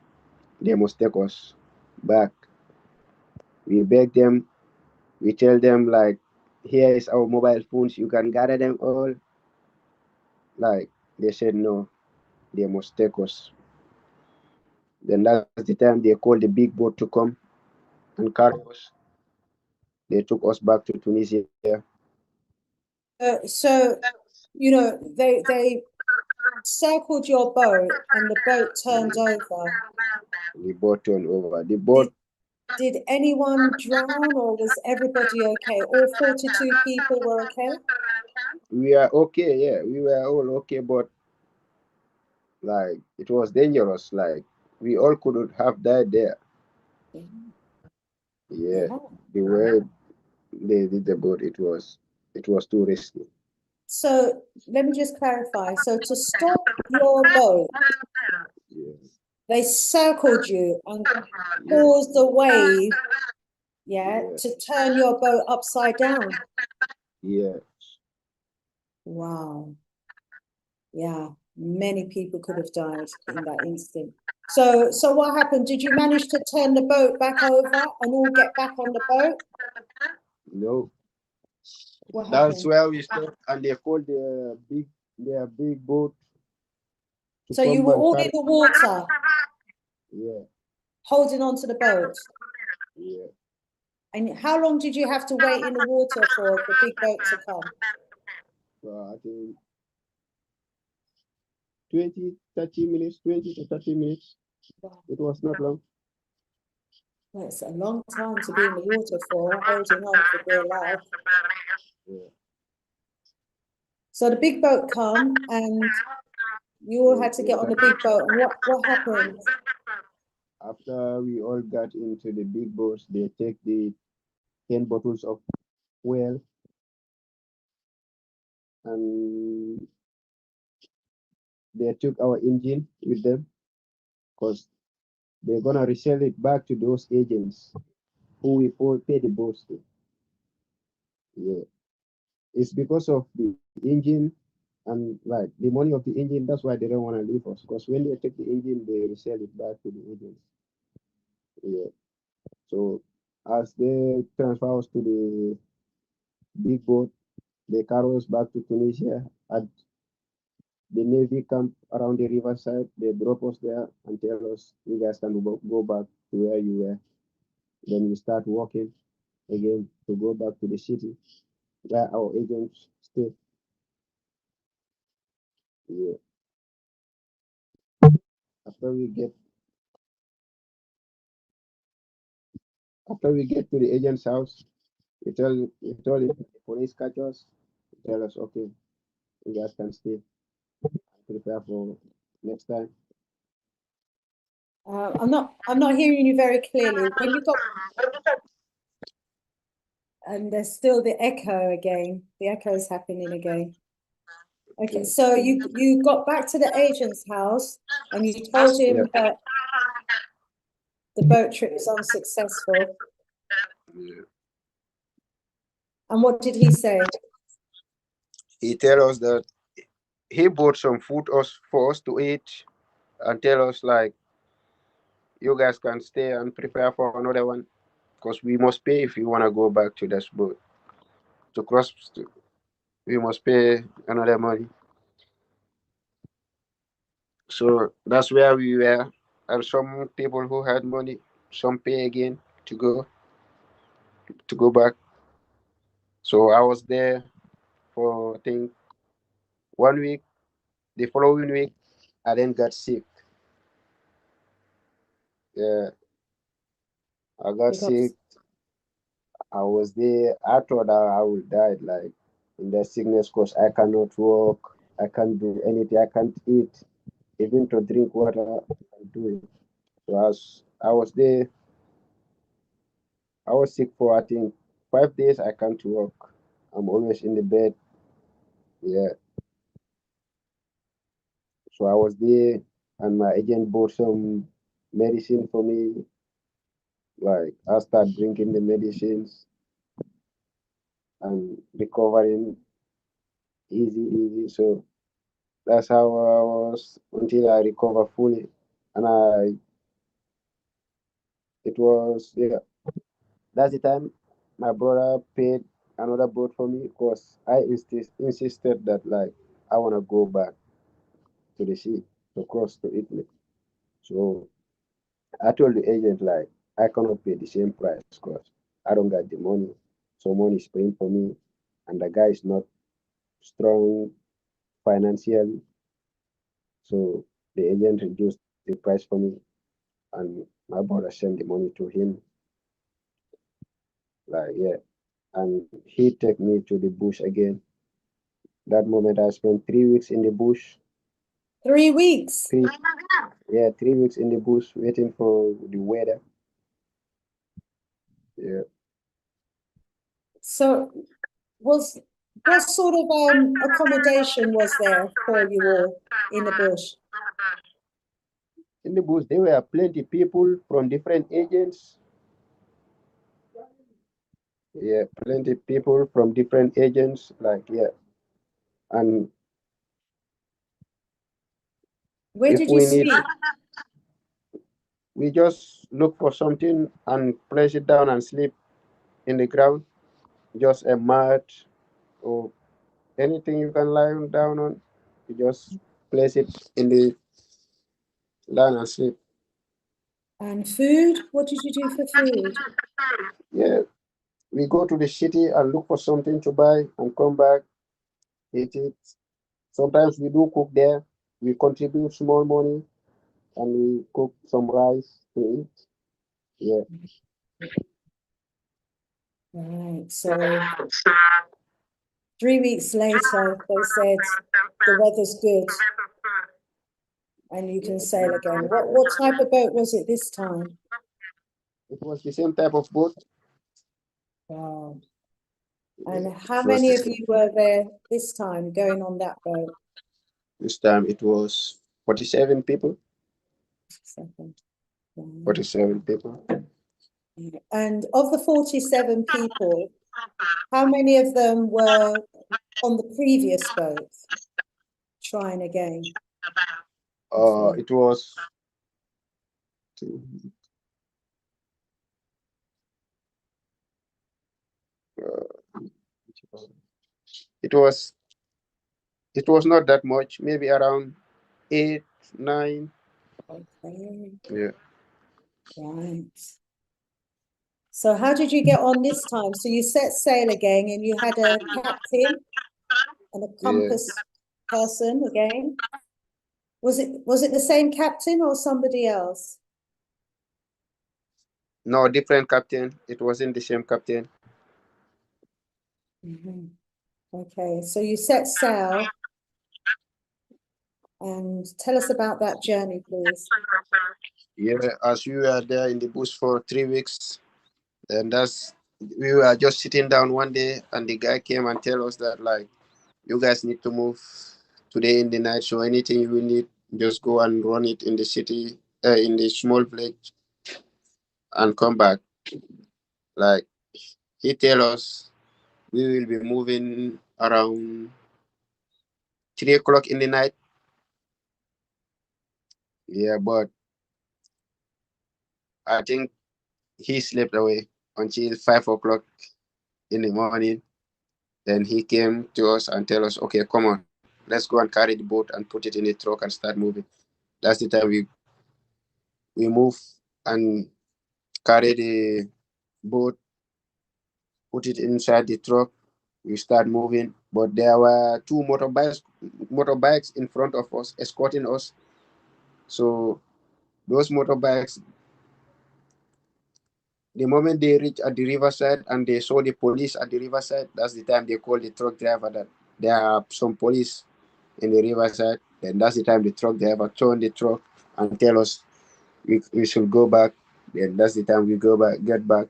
They must take us back. We beg them. We tell them like, here is our mobile phones. You can gather them all. Like they said no, they must take us. Then that's the time they called the big boat to come and carry us. They took us back to Tunisia. So they circled your boat and the boat turned over. The boat turned over. The boat. Did anyone drown, or was everybody okay? All 42 people were okay? We are okay, yeah. We were all okay, but like it was dangerous. Like we all could have died there. Yeah. The way they did the boat, it was too risky. So let me just clarify. So to stop your boat, Yeah. they circled you and caused the wave, to turn your boat upside down. Yeah. Wow. Yeah, many people could have died in that instant. So what happened? Did you manage to turn the boat back over and all get back on the boat? No. What That's happened? where we stopped, and they called their big boat to So you come were and all in carry. the water, Yeah. holding on to the boat. Yeah. And how long did you have to wait in the water for the big boat to come? So I think 20, 30 minutes, 20 to 30 minutes. It was not long. Well, it's a long time to be in the water for, holding on for dear life. Yeah. So the big boat come and you all had to get on the big boat. And what happened? After we all got into the big boats, they take the 10 bottles of fuel, and they took our engine with them, because they're gonna resell it back to those agents who we pay the boats to. Yeah. It's because of the engine and like the money of the engine. That's why they don't want to leave us. Because when they take the engine, they resell it back to the agents. Yeah. So as they transfer us to the big boat, they carry us back to Tunisia at the Navy camp around the riverside. They drop us there and tell us, you guys can go back to where you were. Then we start walking again to go back to the city where our agents stay. Yeah. After we get to the agent's house, we told him the police catch us, tell us, okay, you guys can stay, prepare for next time. I'm not hearing you very clearly. When you got, and there's still the echo again. The echo is happening again. Okay, so you got back to the agent's house and you told him that the boat trip was unsuccessful. Yeah. And what did he say? He tell us that he bought some food for us to eat, and tell us like, you guys can stay and prepare for another one, because we must pay if we want to go back to this boat to cross. We must pay another money. So that's where we were. And some people who had money, some pay again to go back. So I was there for I think 1 week. The following week, I then got sick. Yeah, I got You got sick. I was there. I thought I would die, like in the sickness, cause I cannot walk. I can't do anything. I can't eat. Even to drink water, I can't do it. So I was there. I was sick for I think 5 days. I can't walk. I'm always in the bed. Yeah. So I was there, and my agent bought some medicine for me. Like I started drinking the medicines and recovering easy. So that's how I was until I recover fully. And it was, yeah, that's the time my brother paid another boat for me because I insisted that like I want to go back to the sea to cross to Italy. So I told the agent like I cannot pay the same price because I don't got the money. Someone is paying for me, and the guy is not strong financially. So the agent reduced the price for me, and my brother sent the money to him. Like yeah, and he took me to the bush again. That moment I spent 3 weeks in the bush. 3 weeks. Three, yeah, 3 weeks in the bush waiting for the weather. Yeah, So was what sort of accommodation was there for you all in the bush? in the bush there were plenty people from different agents. Yeah, plenty people from different agents. Like yeah, and Where if did you we need, sleep? we just look for something and place it down and sleep in the ground. Just a mat or anything you can lie down on. You just place it in the land and sleep. And food? What did you do for food? Yeah, we go to the city and look for something to buy and come back, eat it. Sometimes we do cook there. We contribute small money and we cook some rice to eat. Yeah. Right. So 3 weeks later, they said the weather's good and you can sail again. What type of boat was it this time? It was the same type of boat. Wow. Yeah, And how it was many the of same. you were there this time going on that boat? This time it was 47 people. Second. Right. 47 people. And of the 47 people, how many of them were on the previous boat trying again? It was two, uh, it was it was not that much, maybe around eight, nine. Okay, Yeah. right. So how did you get on this time? So you set sail again and you had a captain and a Yeah. compass person again. Was it the same captain or somebody else? No, different captain. It wasn't the same captain. Mhm. Okay, so you set sail and tell us about that journey, please. Yeah, as we were there in the bush for 3 weeks, and we were just sitting down one day, and the guy came and tell us that like you guys need to move today in the night. So anything you will need, just go and run it in the city, in the small village, and come back. Like he tell us we will be moving around 3 o'clock in the night. Yeah, but I think he slept away until 5 o'clock in the morning. Then he came to us and tell us, okay, come on, let's go and carry the boat and put it in the truck and start moving. That's the time we move and carry the boat, put it inside the truck. We start moving, but there were two motorbikes in front of us, escorting us. So those motorbikes, the moment they reach at the riverside and they saw the police at the riverside, that's the time they call the truck driver that there are some police in the riverside. Then that's the time the truck driver turn the truck and tell us we should go back. Then that's the time we go back, get back,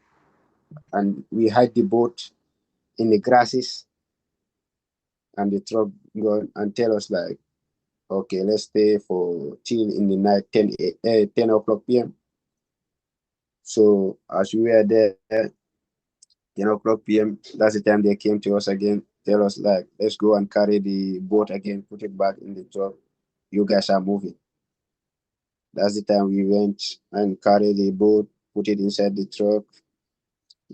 and we hide the boat in the grasses, and the truck go and tell us like, okay, let's stay for till in the night, 10 o'clock p.m. So as we were there, 10 o'clock p.m., that's the time they came to us again, tell us like, let's go and carry the boat again, put it back in the truck. You guys are moving. That's the time we went and carried the boat, put it inside the truck,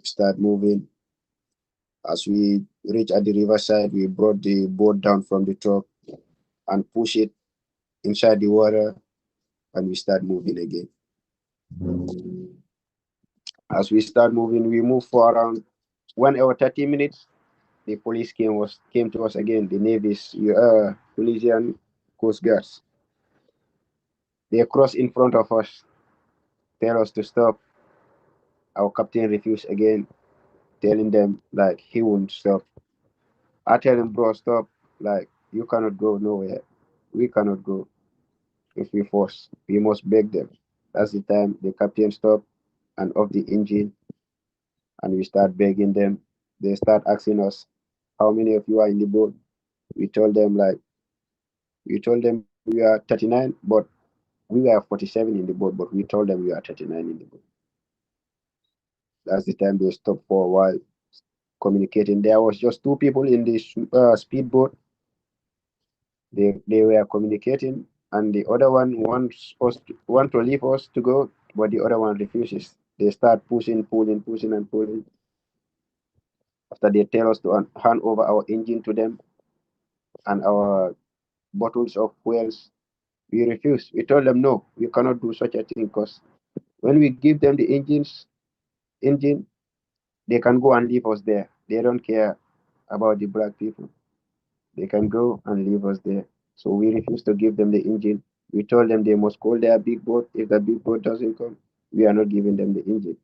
start moving. As we reached at the riverside, we brought the boat down from the truck and push it inside the water, and we start moving again. As we start moving, we move for around 1 hour 30 minutes. The police came to us again. The Navy's Polynesian Coast Guards. They crossed in front of us, tell us to stop. Our captain refused again, telling them like he wouldn't stop. I tell him, bro, stop. Like, you cannot go nowhere. We cannot go if we force. We must beg them. That's the time the captain stopped and off the engine, and we start begging them. They start asking us, how many of you are in the boat? We told them we are 39, but we were 47 in the boat, but we told them we are 39 in the boat. That's the time they stopped for a while communicating. There was just two people in the speedboat. They were communicating, and the other one want to leave us to go, but the other one refuses. They start pushing, pushing, and pulling. After they tell us to hand over our engine to them and our bottles of fuels, we refuse. We told them no, we cannot do such a thing because when we give them the engine, they can go and leave us there. They don't care about the black people. They can go and leave us there. So we refuse to give them the engine. We told them they must call their big boat. If the big boat doesn't come, we are not giving them the engine.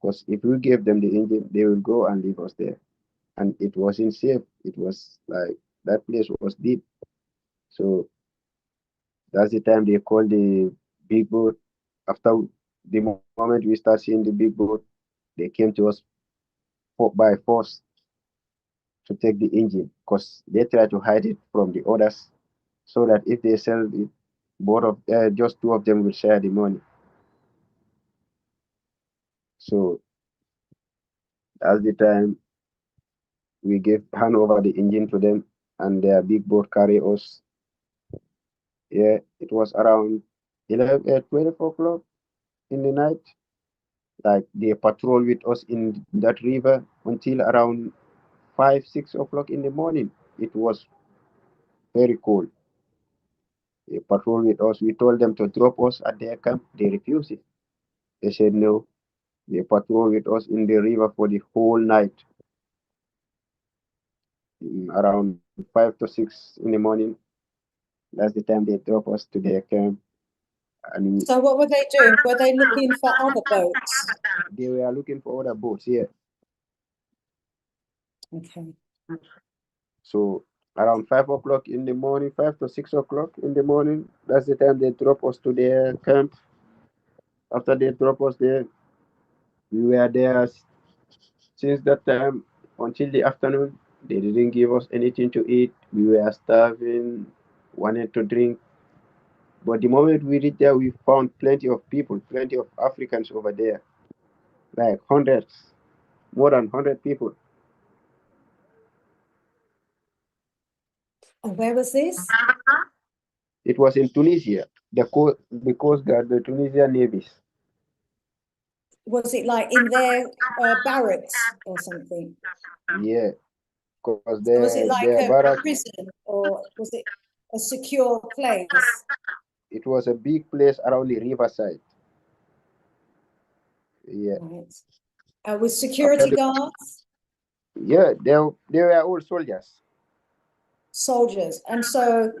Because if we give them the engine, they will go and leave us there. And it wasn't safe. It was like that place was deep. So that's the time they called the big boat. After the moment we start seeing the big boat, they came to us by force to take the engine because they try to hide it from the others so that if they sell it, both of just two of them will share the money. So that's the time we give hand over the engine to them, and their big boat carry us. Yeah, it was around 12 o'clock in the night. Like they patrol with us in that river until around 5, 6 o'clock in the morning. It was very cold. They patrol with us. We told them to drop us at their camp. They refused it. They said no. They patrol with us in the river for the whole night. Around 5 to 6 in the morning. That's the time they drop us to their camp. And So what were they doing? Were they looking for other boats? they were looking for other boats, yeah. Okay. So around 5 o'clock in the morning, 5 to 6 o'clock in the morning, that's the time they drop us to their camp. After they drop us there, we were there since that time until the afternoon. They didn't give us anything to eat. We were starving, wanted to drink. But the moment we reached there, we found plenty of people, plenty of Africans over there, like hundreds, more than 100 people. And where was this? It was in Tunisia, the Coast Guard, the Tunisian navies. Was it like in their barracks or something? Yeah, because Was it like their a barrack, prison or was it a secure place? it was a big place around the riverside. Yeah. Right. With After security the, guards, yeah, they were all soldiers. soldiers. And so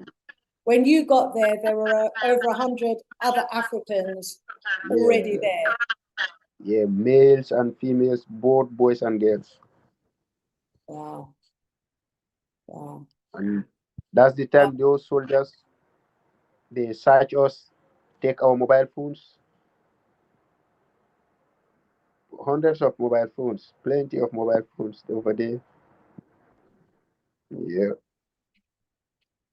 when you got there, there were over 100 other Africans already there. Yeah, males and females, both boys and girls. Wow. Wow. And that's the time those soldiers, they search us, take our mobile phones, hundreds of mobile phones, plenty of mobile phones over there. Yeah.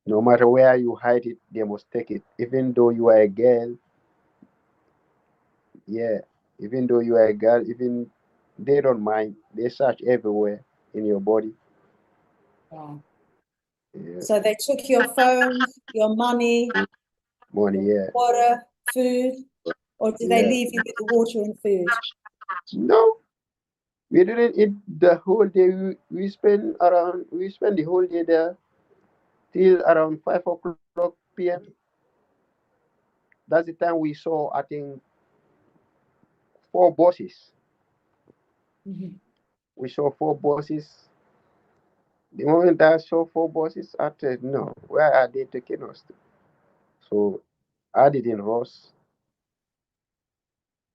No matter where you hide it, they must take it. Even though you are a girl, yeah. Even though you are a girl, even they don't mind. They search everywhere in your body. Wow. Yeah. So they took your phone, your money, Money, your yeah. water, food, or did they Yeah. leave you with the water and food? No, we didn't eat the whole day. We spend the whole day there till around 5 o'clock p.m. That's the time we saw, I think, four buses. Mhm. We saw four buses. The moment I saw four buses, I said, no, where are they taking us to? So I didn't rush.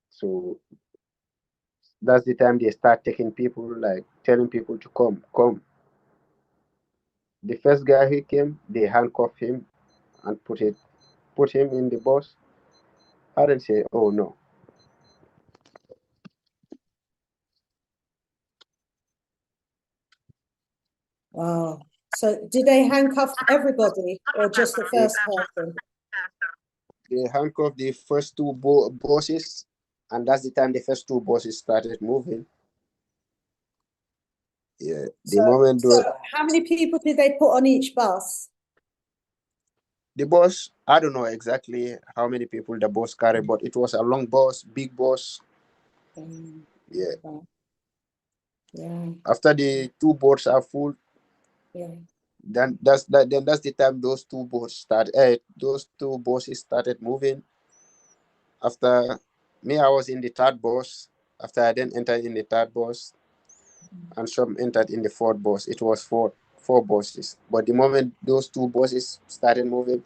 So that's the time they start taking people, like telling people to come, come. The first guy who came, they handcuffed him and put him in the bus. I didn't say, oh no. Wow. So did they handcuff everybody or just the They, first person? they handcuffed the first two buses, and that's the time the first two buses started moving. Yeah, the So, moment so how many people did they put on each bus? the bus, I don't know exactly how many people the bus carried, but it was a long bus, big bus. Yeah. Yeah. After the two boats are full, Yeah. then that's the time those two buses started moving. After me, I was in the third bus. After I then entered in the third bus, and some entered in the fourth bus. It was four buses. But the moment those two buses started moving,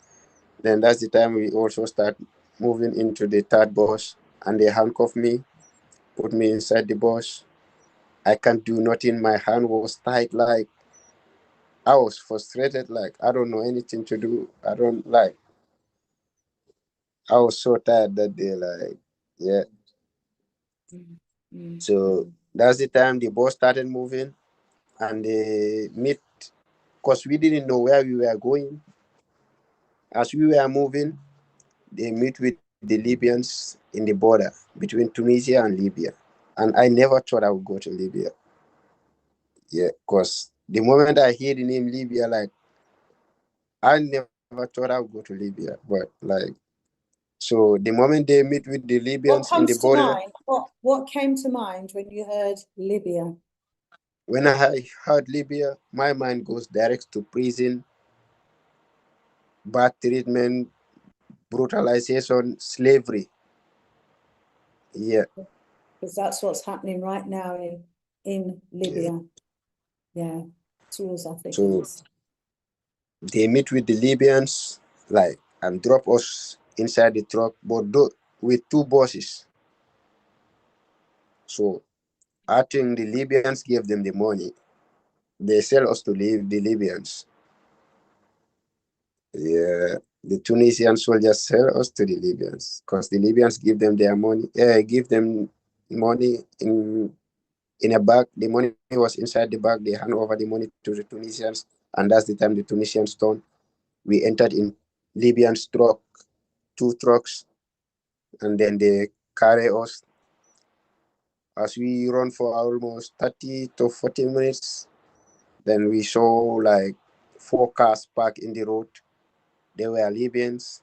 then that's the time we also start moving into the third bus, and they handcuffed me, put me inside the bus. I can't do nothing. My hand was tight, like I was frustrated, like I don't know anything to do. I don't like. I was so tired that day, like yeah. So that's the time the bus started moving, and they meet, because we didn't know where we were going. As we were moving, they meet with the Libyans in the border between Tunisia and Libya. And I never thought I would go to Libya. Yeah, because the moment I hear the name Libya, like I never thought I would go to Libya. But like, so the moment they meet with the Libyans What in the comes to border, mind? What came to mind when you heard Libya? when I heard Libya, my mind goes direct to prison, bad treatment, brutalization, slavery. Yeah, Because that's what's happening right now in yeah. Libya. Yeah, towards So Africans. they meet with the Libyans, like, and drop us inside the truck, but with two buses. So I think the Libyans gave them the money. They sell us to leave the Libyans. Yeah, the Tunisian soldiers sell us to the Libyans because the Libyans give them their money. Give them money in a bag. The money was inside the bag. They hand over the money to the Tunisians, and that's the time the Tunisians turned. We entered in Libyan's truck, two trucks, and then they carry us as we run for almost 30 to 40 minutes. Then we saw like four cars parked in the road. They were Libyans,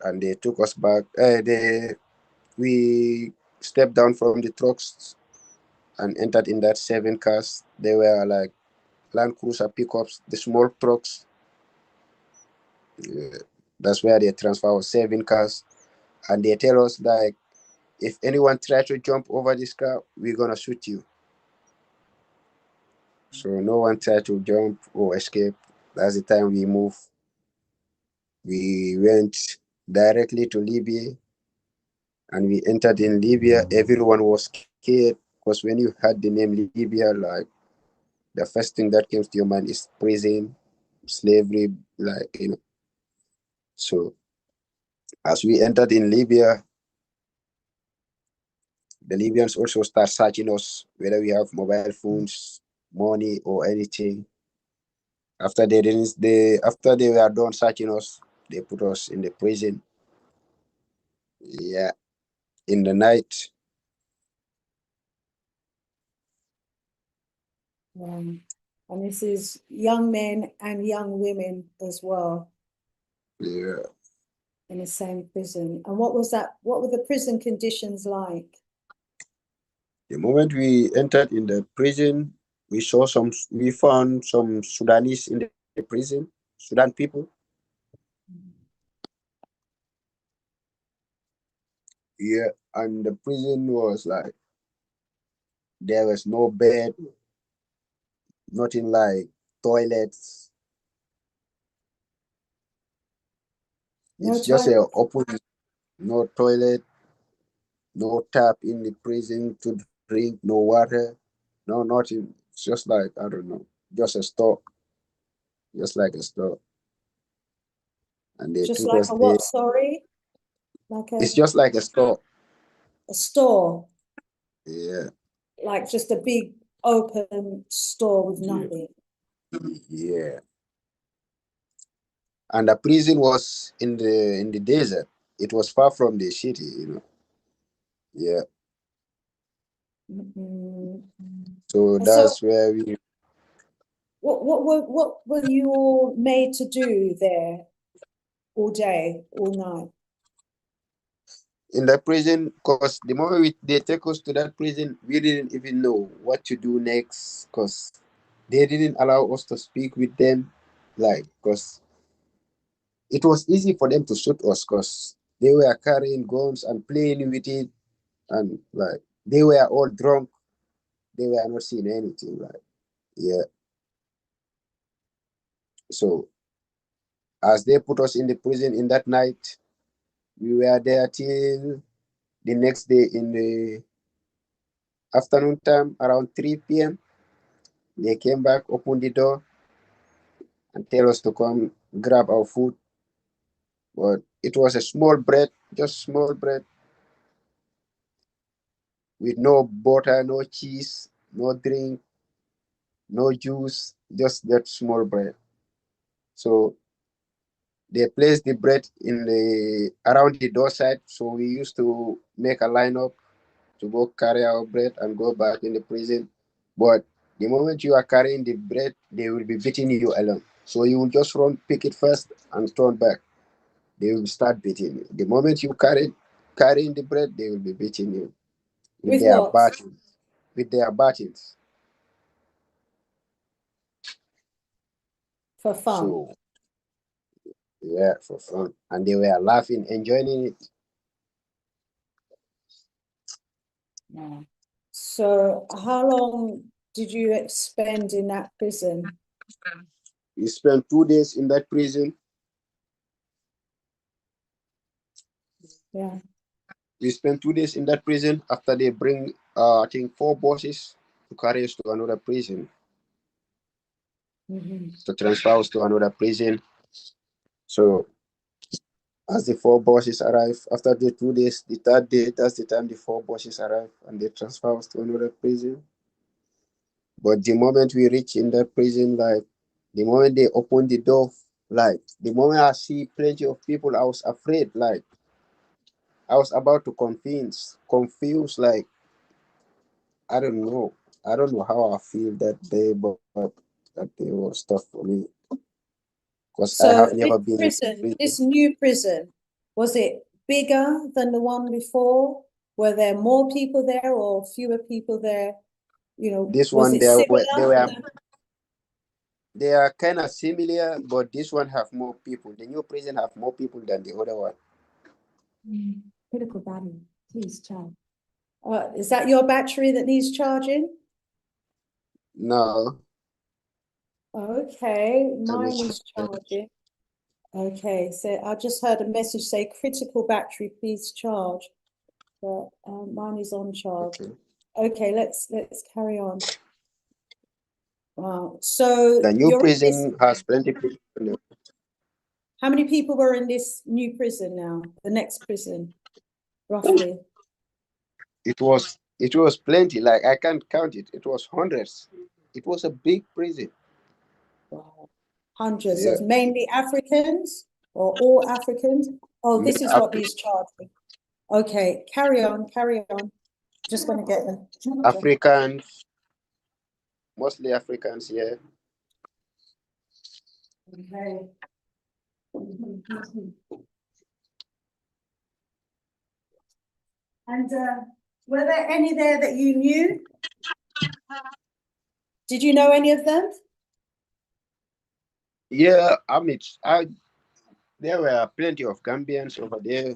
and they took us back. We stepped down from the trucks and entered in that seven cars. They were like Land Cruiser pickups, the small trucks. Yeah, that's where they transfer our seven cars, and they tell us like, if anyone try to jump over this car, we're gonna shoot you. So no one tried to jump or escape. That's the time we move. We went directly to Libya, and we entered in Libya. Everyone was scared because when you heard the name Libya, like the first thing that comes to your mind is prison, slavery, like So as we entered in Libya, the Libyans also start searching us whether we have mobile phones, money, or anything. After they were done searching us, they put us in the prison. Yeah, in the night. And this is young men and young women as well. Yeah. In the same prison. And what was that? What were the prison conditions like? The moment we entered in the prison, we found some Sudanese in the prison, Sudan people. Yeah, and the prison was like, there was no bed, nothing like toilets. No It's just a toilet. open, no toilet, no tap in the prison to drink, no water, no nothing. It's just like, I don't know, just a store, just like a store. And they Just took like us a there. what? Sorry, like It's just like a store. a store. Yeah. Like just a big open store with Yeah. nothing. Yeah. And the prison was in the desert. It was far from the city. Yeah. Mm-hmm. So So that's where we what were you made to do there all day, all night? in the prison, because the moment they take us to that prison, we didn't even know what to do next, because they didn't allow us to speak with them, like, because it was easy for them to shoot us, because they were carrying guns and playing with it, and like they were all drunk. They were not seeing anything, like, yeah. So as they put us in the prison in that night, we were there till the next day in the afternoon time around 3 p.m. They came back, opened the door, and tell us to come grab our food. But it was a small bread, just small bread, with no butter, no cheese, no drink, no juice, just that small bread. So they placed the bread in the around the door side. So we used to make a lineup to go carry our bread and go back in the prison. But the moment you are carrying the bread, they will be beating you alone. So you will just run, pick it first, and turn back. They will start beating you. The moment you carrying the bread, they will be beating you with With their what? batons. With their batons. For fun. So yeah, for fun. And they were laughing, enjoying it. Yeah. So how long did you spend in that prison? We spent 2 days in that prison. Yeah. We spent 2 days in that prison after they bring I think 4 buses to carry us to another prison. To transfer us to another prison. So as the 4 buses arrive, after the 2 days, the third day, that's the time the 4 buses arrive and they transfer us to another prison. But the moment we reach in that prison, like the moment they open the door, like the moment I see plenty of people, I was afraid. Like I was about to confuse. Like I don't know, I don't know how I feel that day, but that day was tough for me because I have So this never been in prison, prison. this new prison, was it bigger than the one before? Were there more people there or fewer people there? This Was one, it similar? they are kind of similar, but this one have more people. The new prison have more people than the other one. Critical battery, please charge. Is that your battery that needs charging? No, Okay, let me mine check. is charging. Okay, so I just heard a message say critical battery, please charge. But mine is on charge. Okay. Okay, let's carry on. Wow. So The new you're in this. prison has plenty people in there. How many people were in this new prison now? The next prison, roughly. It was plenty, like I can't count it. It was hundreds. It was a big prison. Wow. Hundreds. So Yeah. it's mainly Africans or all Africans. Oh, this is what he's charging. Okay, carry on, carry on. Just gonna get them. Africans, mostly Africans, yeah. Okay. And were there any there that you knew? Did you know any of them? Yeah, there were plenty of Gambians over there.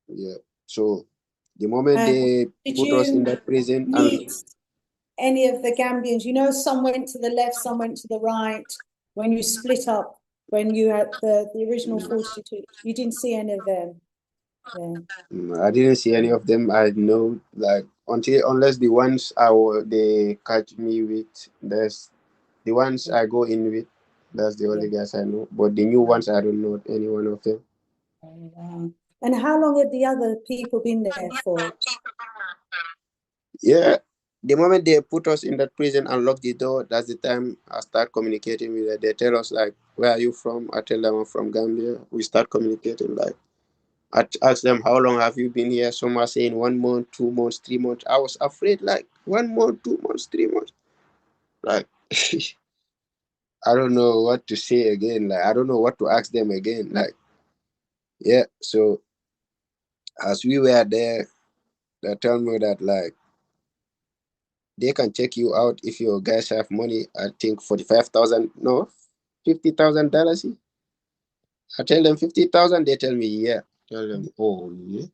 Yeah. So the moment they Did put us in you that prison, and meet any of the Gambians? You know, some went to the left, some went to the right. When you split up, when you had the original 42, you didn't see any of them. Yeah. I didn't see any of them. I know, like, unless the ones they catch me with, there's the ones I go in with. That's the only guys I know. But the new ones, I don't know any one of them. And how long had the other people been there for? Yeah, the moment they put us in that prison and lock the door, that's the time I start communicating with them. They tell us, like, where are you from? I tell them I'm from Gambia. We start communicating, like, I ask them, how long have you been here? Some are saying 1 month, 2 months, 3 months. I was afraid, like, 1 month, 2 months, 3 months. Like, I don't know what to say again. Like, I don't know what to ask them again. Like, yeah. So as we were there, they tell me that, like, they can check you out if your guys have money. I think 45,000, no, $50,000. I tell them 50,000. They tell me, yeah. Tell them, oh, yeah.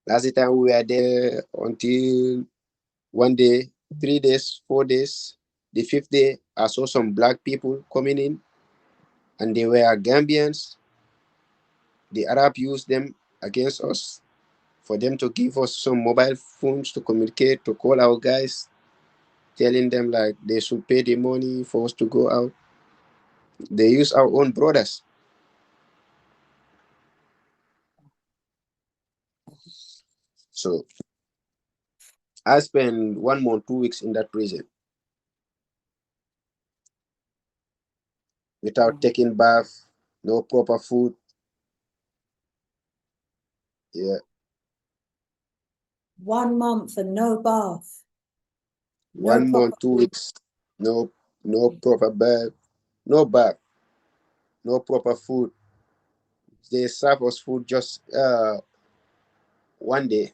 That's the time we were there until one day, 3 days, 4 days. The fifth day, I saw some black people coming in, and they were Gambians. The Arab used them against us for them to give us some mobile phones to communicate, to call our guys, telling them like they should pay the money for us to go out. They use our own brothers. So I spent 1 month, 2 weeks in that prison without taking bath, no proper food. Yeah, 1 month and no bath, no 1 month, proper 2 weeks, no proper bath, no bath, no proper food. They serve us food just one day.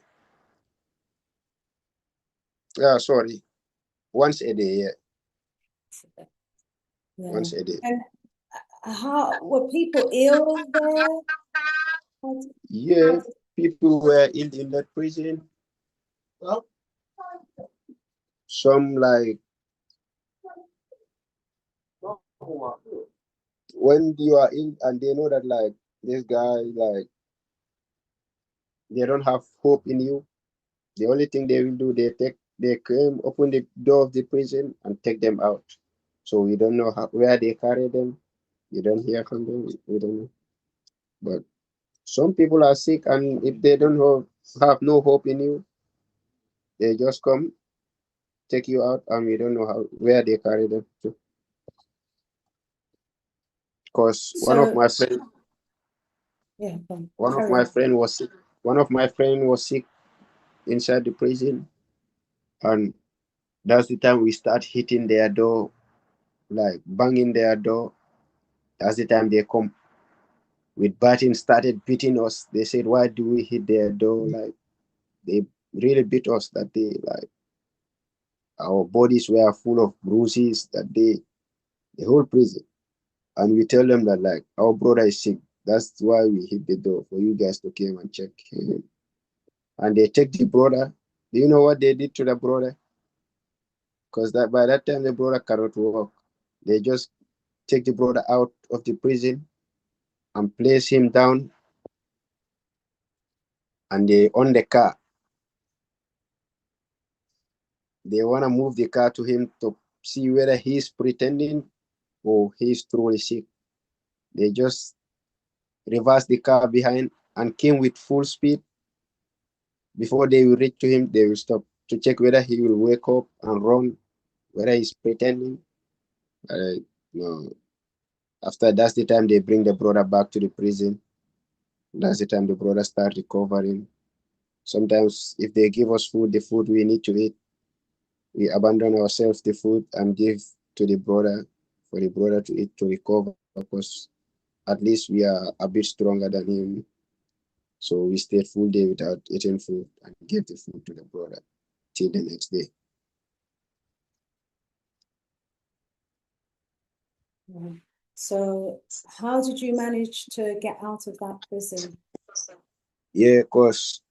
Sorry, once a day. Yeah, food. once Yeah. a day. And how were people ill there? Yeah, people were ill in that prison. Some, like, when you are ill and they know that, like, this guy, like, they don't have hope in you, the only thing they will do, they come open the door of the prison and take them out. So we don't know where they carry them. We don't hear from them. We don't know. But some people are sick, and if they don't have no hope in you, they just come take you out, and we don't know where they carry them to. Because So yeah, one of carry my on. friend was sick. One of my friend was sick inside the prison, and that's the time we start hitting their door, like banging their door. That's the time they come with batting, started beating us. They said, "Why do we hit their door?" Like, they really beat us that day. Like, our bodies were full of bruises that day, the whole prison. And we tell them that, like, our brother is sick. That's why we hit the door for you guys to come and check him. And they take the brother. Do you know what they did to the brother? because that by that time the brother cannot walk. They just take the brother out of the prison and place him down, and they on the car. They want to move the car to him to see whether he's pretending or he's truly sick. They just reverse the car behind and came with full speed. Before they will reach to him, they will stop to check whether he will wake up and run, whether he's pretending. No. After that's the time they bring the brother back to the prison. That's the time the brother start recovering. Sometimes if they give us food, the food we need to eat, we abandon ourselves the food and give to the brother for the brother to eat to recover, because at least we are a bit stronger than him. So we stayed full day without eating food and gave the food to the brother till the next day. So how did you manage to get out of that prison? Yeah, because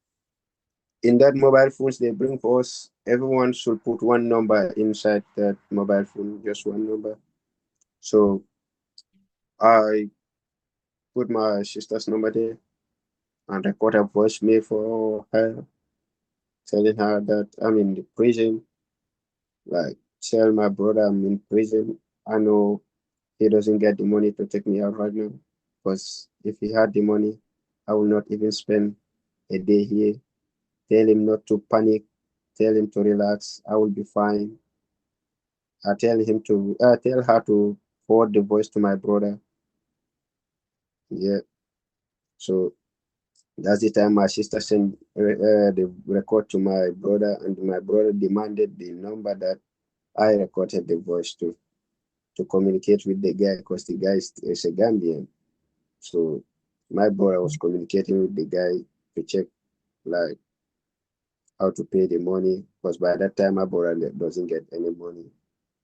in that mobile phones they bring for us, everyone should put one number inside that mobile phone, just one number. So I put my sister's number there and record a voicemail for her, telling her that I'm in the prison. Like, tell my brother I'm in prison. I know he doesn't get the money to take me out right now, because if he had the money, I will not even spend a day here. Tell him not to panic. Tell him to relax. I will be fine. I tell her to forward the voice to my brother. Yeah. So that's the time my sister sent the record to my brother, and my brother demanded the number that I recorded the voice to communicate with the guy, because the guy is a Gambian. So my brother was communicating with the guy to check like how to pay the money, because by that time my brother doesn't get any money.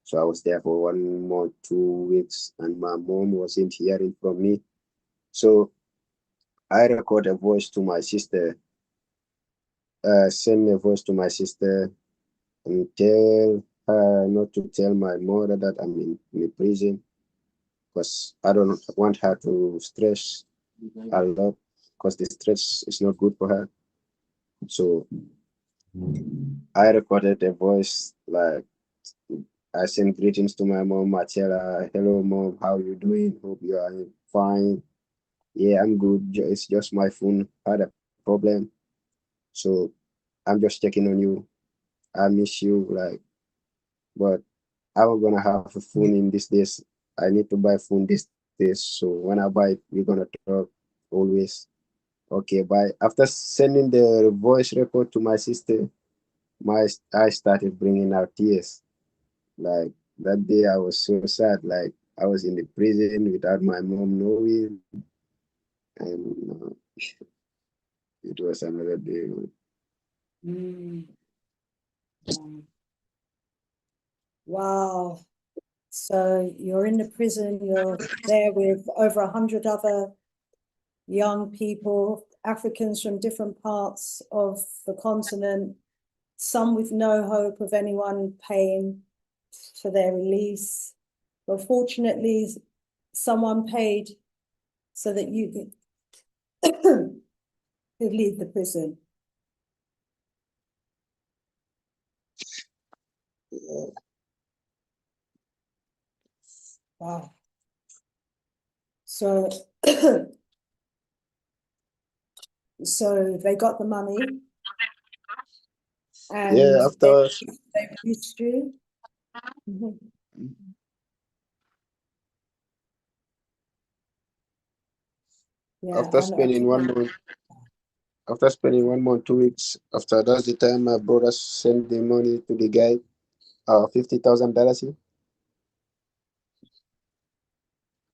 So I was there for 1 month, 2 weeks, and my mom wasn't hearing from me. So I record a voice to my sister, send a voice to my sister and tell her not to tell my mother that I'm in the prison, because I don't want her to stress a lot, because the stress is not good for her. So I recorded a voice, like I send greetings to my mom. I tell her, hello mom, how you doing? Hope you are fine. Yeah, I'm good. It's just my phone had a problem. So I'm just checking on you. I miss you, like, but I'm gonna have a phone in these days. I need to buy phone these days. So when I buy it, we're gonna talk always. Okay, bye. After sending the voice record to my sister, my I started bringing out tears. Like that day, I was so sad. Like I was in the prison without my mom knowing, and it was another day. Mm. Wow. So you're in the prison, you're there with over 100 other young people, Africans from different parts of the continent, some with no hope of anyone paying for their release. But fortunately, someone paid so that you could leave the prison. Wow. So, so they got the money and Yeah, after they released you. Yeah, after spending 1 month, after spending 1 month, 2 weeks, after that's the time my brother sent the money to the guy, $50,000.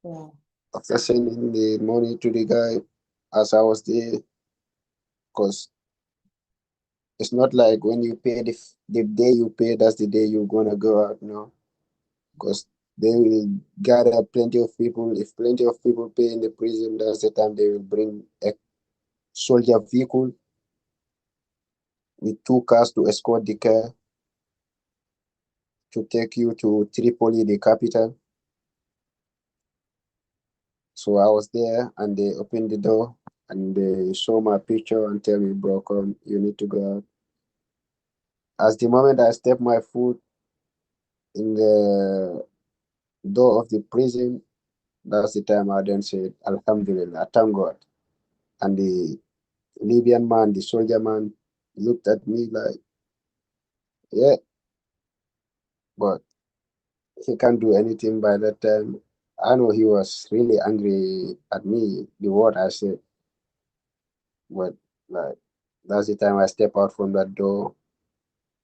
yeah. After sending the money to the guy, as I was there, because it's not like when you pay the day you pay, that's the day you're gonna go out, because they will gather plenty of people. If plenty of people pay in the prison, that's the time they will bring a soldier vehicle with 2 cars to escort the car to take you to Tripoli, the capital. So I was there and they opened the door and they saw my picture and tell me, bro, come, you need to go out. As the moment I stepped my foot in the door of the prison, that's the time I then said, Alhamdulillah, thank God. And the Libyan man, the soldier man, looked at me like, yeah, but he can't do anything by that time. I know he was really angry at me, the word I said, but like that's the time I stepped out from that door.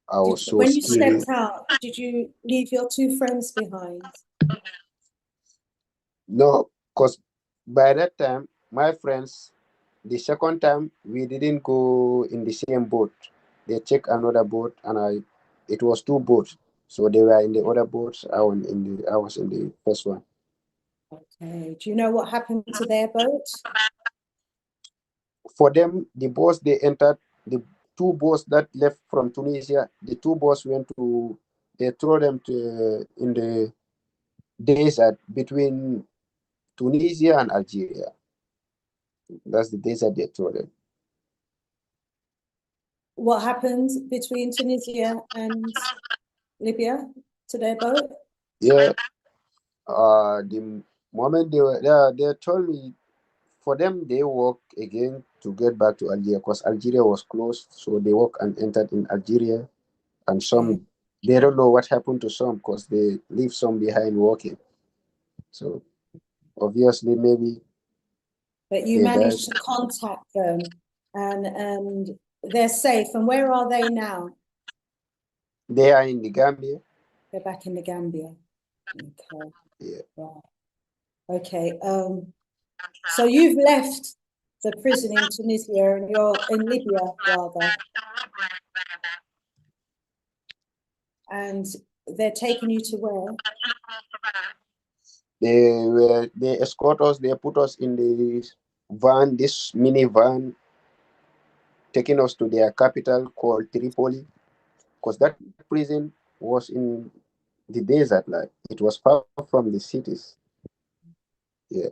I was so When you scared. stepped out, did you leave your two friends behind? No, because by that time, my friends, the second time we didn't go in the same boat. They checked another boat, and it was two boats. So they were in the other boats. I was in the first one. Okay. Do you know what happened to their boat? For them, the boats they entered, the two boats that left from Tunisia, the two boats they throw them in the desert between Tunisia and Algeria. That's the desert they throw them. What happened between Tunisia and Libya to their boat? Yeah, the moment they were there, they told me for them they walk again to get back to Algeria because Algeria was closed, so they walk and entered in Algeria, and Okay. some they don't know what happened to some because they leave some behind walking. So obviously maybe But you they died. managed to contact them and they're safe. And where are they now? They are in the Gambia. They're back in the Gambia. Okay. Yeah. Wow. Okay. So you've left the prison in Tunisia and you're in Libya rather, and they're taking you to where? They escort us, they put us in the van, this mini van, taking us to their capital called Tripoli. Because that prison was in the desert, like it was far from the cities. Yeah.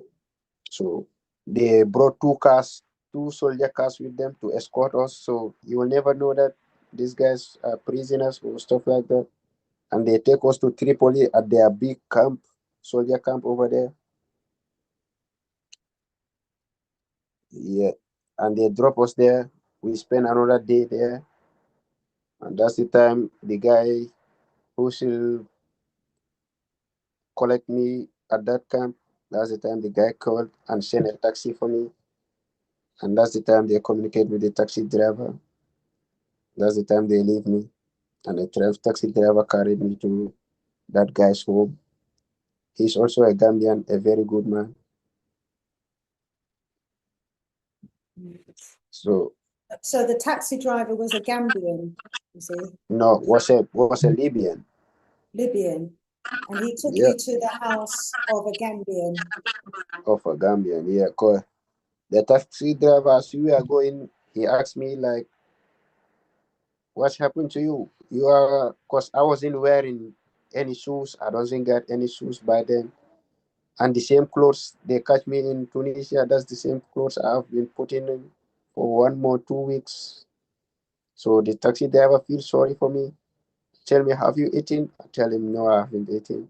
So they brought two cars, two soldier cars with them to escort us. So you will never know that these guys are prisoners or stuff like that. And they take us to Tripoli at their big camp, soldier camp over there. Yeah. And they drop us there. We spend another day there. And that's the time the guy who should collect me at that camp, that's the time the guy called and sent a taxi for me. And that's the time they communicate with the taxi driver. That's the time they leave me. And the taxi driver carried me to that guy's home. He's also a Gambian, a very good man. So So the taxi driver was a Gambian, you see, no, was a Libyan. Libyan, and he took Yeah, you to the house of a Gambian. of a Gambian. Yeah, cause the taxi driver, as we are going, he asked me like, "What's happened to you? You are," cause I wasn't wearing any shoes. I wasn't got any shoes by then. And the same clothes they catch me in Tunisia, that's the same clothes I've been putting in for 1 more 2 weeks. So the taxi driver feels sorry for me. Tell me, have you eaten? I tell him, no, I haven't eaten.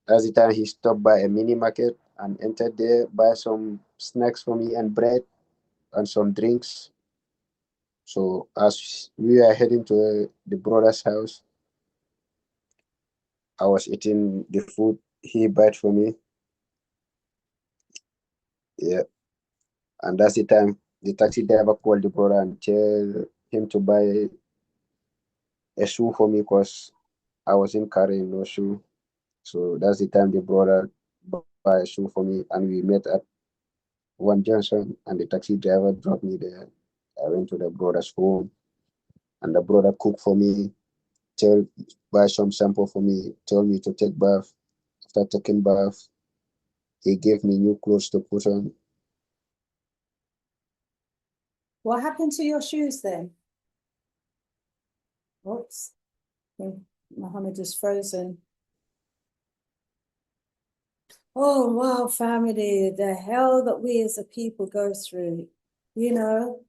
That's the time he stopped by a mini market and entered there, buy some snacks for me and bread and some drinks. So as we were heading to the brother's house, I was eating the food he bought for me. Yeah. And that's the time the taxi driver called the brother and tell him to buy a shoe for me because I wasn't carrying no shoe. So that's the time the brother buy a shoe for me and we met at one junction and the taxi driver dropped me there. I went to the brother's home and the brother cooked for me, tell buy some sample for me, tell me to take bath. After taking bath, he gave me new clothes to put on. What happened to your shoes then? Oops. Mohammed is frozen. Oh, wow, family, the hell that we as a people go through. You know,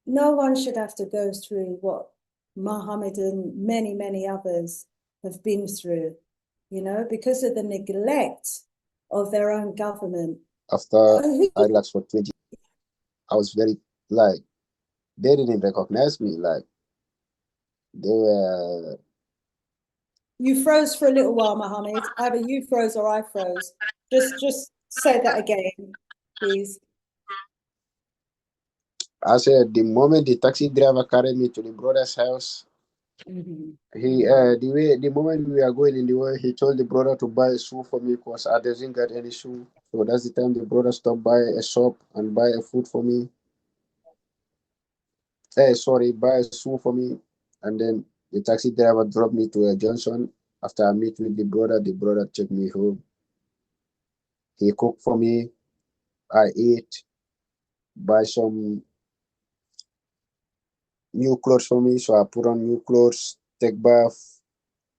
no one should have to go through what Mohammed and many, many others have been through, you know, because of the neglect of their own government. After I relaxed for 20, I was very, like, they didn't recognize me. Like, they were. You froze for a little while, Mohammed. Either you froze or I froze. Just say that again, please. I said, the moment the taxi driver carried me to the brother's house, the moment we are going in the way, he told the brother to buy a shoe for me because I doesn't get any shoe. So that's the time the brother stopped by a shop and buy a food for me. Sorry, buy a shoe for me. And then the taxi driver dropped me to a junction. After I meet with the brother took me home. He cooked for me. I ate, buy some new clothes for me. So I put on new clothes, take bath,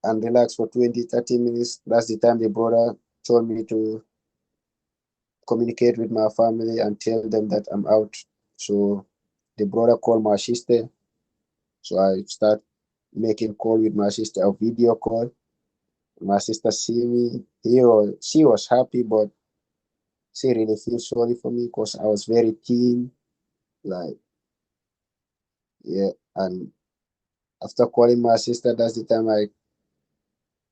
and relax for 20, 30 minutes. That's the time the brother told me to communicate with my family and tell them that I'm out. So the brother called my sister. So I start making call with my sister, a video call. My sister see me. She was happy, but she really feels sorry for me because I was very keen. Like, yeah. And after calling my sister, that's the time I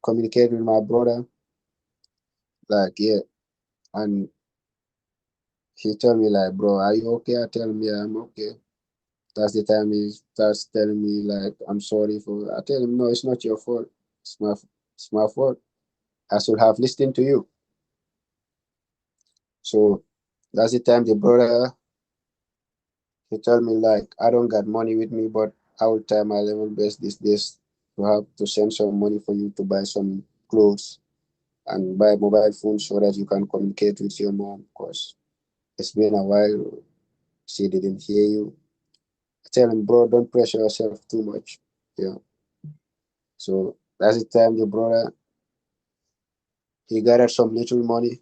communicate with my brother. Like, yeah. And he told me, like, bro, are you okay? I tell him, yeah, I'm okay. That's the time he starts telling me, like, I'm sorry for. I tell him, no, it's not your fault. It's my fault. I should have listened to you. So that's the time the brother, he told me, like, I don't got money with me, but I will try my level best these days to have to send some money for you to buy some clothes and buy a mobile phone so that you can communicate with your mom because it's been a while. She didn't hear you. I tell him, bro, don't pressure yourself too much. Yeah. So that's the time the brother, he gathered some little money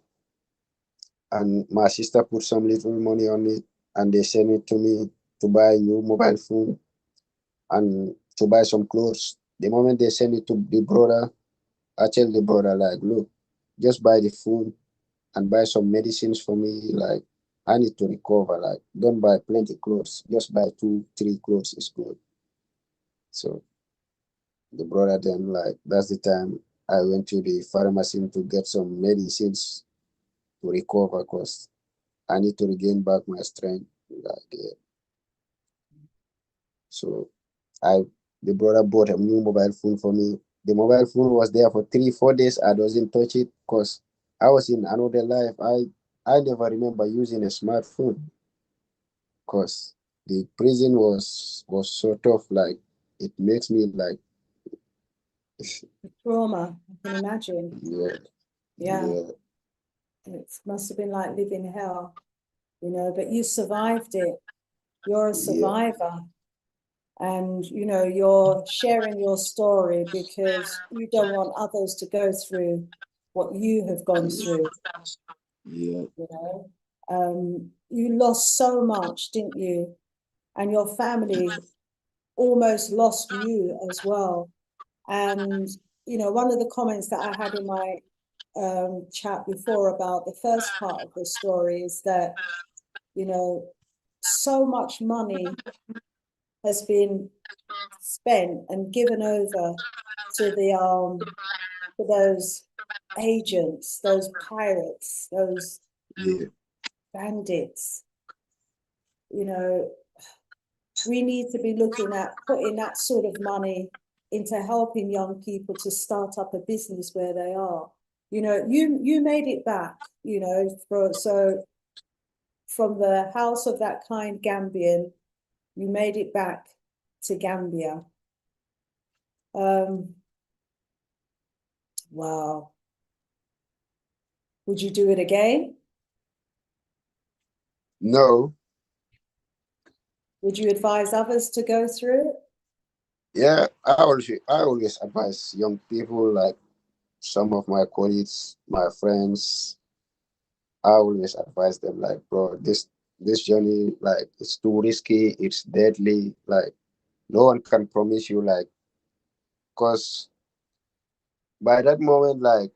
and my sister put some little money on it and they sent it to me to buy a new mobile phone and to buy some clothes. The moment they send it to the brother, I tell the brother, like, look, just buy the food and buy some medicines for me. Like, I need to recover. Like, don't buy plenty clothes. Just buy 2, 3 clothes is good. So the brother then, like, that's the time I went to the pharmacy to get some medicines to recover because I need to regain back my strength. Like, yeah. So I the brother bought a new mobile phone for me. The mobile phone was there for 3, 4 days. I doesn't touch it because I was in another life. I never remember using a smartphone because the prison was so tough. Like it makes me like Trauma, I can imagine. yeah, Yeah, yeah, it must have been like living hell, you know, but you survived it. You're a yeah, survivor. And, you know, you're sharing your story because you don't want others to go through what you have gone through, yeah, you know. You lost so much, didn't you? And your family almost lost you as well. And, you know, one of the comments that I had in my chat before about the first part of the story is that, you know, so much money has been spent and given over to the to those agents, those pirates, those yeah, bandits. You know, we need to be looking at putting that sort of money into helping young people to start up a business where they are. You know, you made it back, you know, so from the house of that kind Gambian, you made it back to Gambia. Wow. Would you do it again? no, Would you advise others to go through it? Yeah, I always advise young people, like some of my colleagues, my friends. I always advise them, like, bro, this journey, like, it's too risky, it's deadly. Like, no one can promise you, like, cause by that moment, like,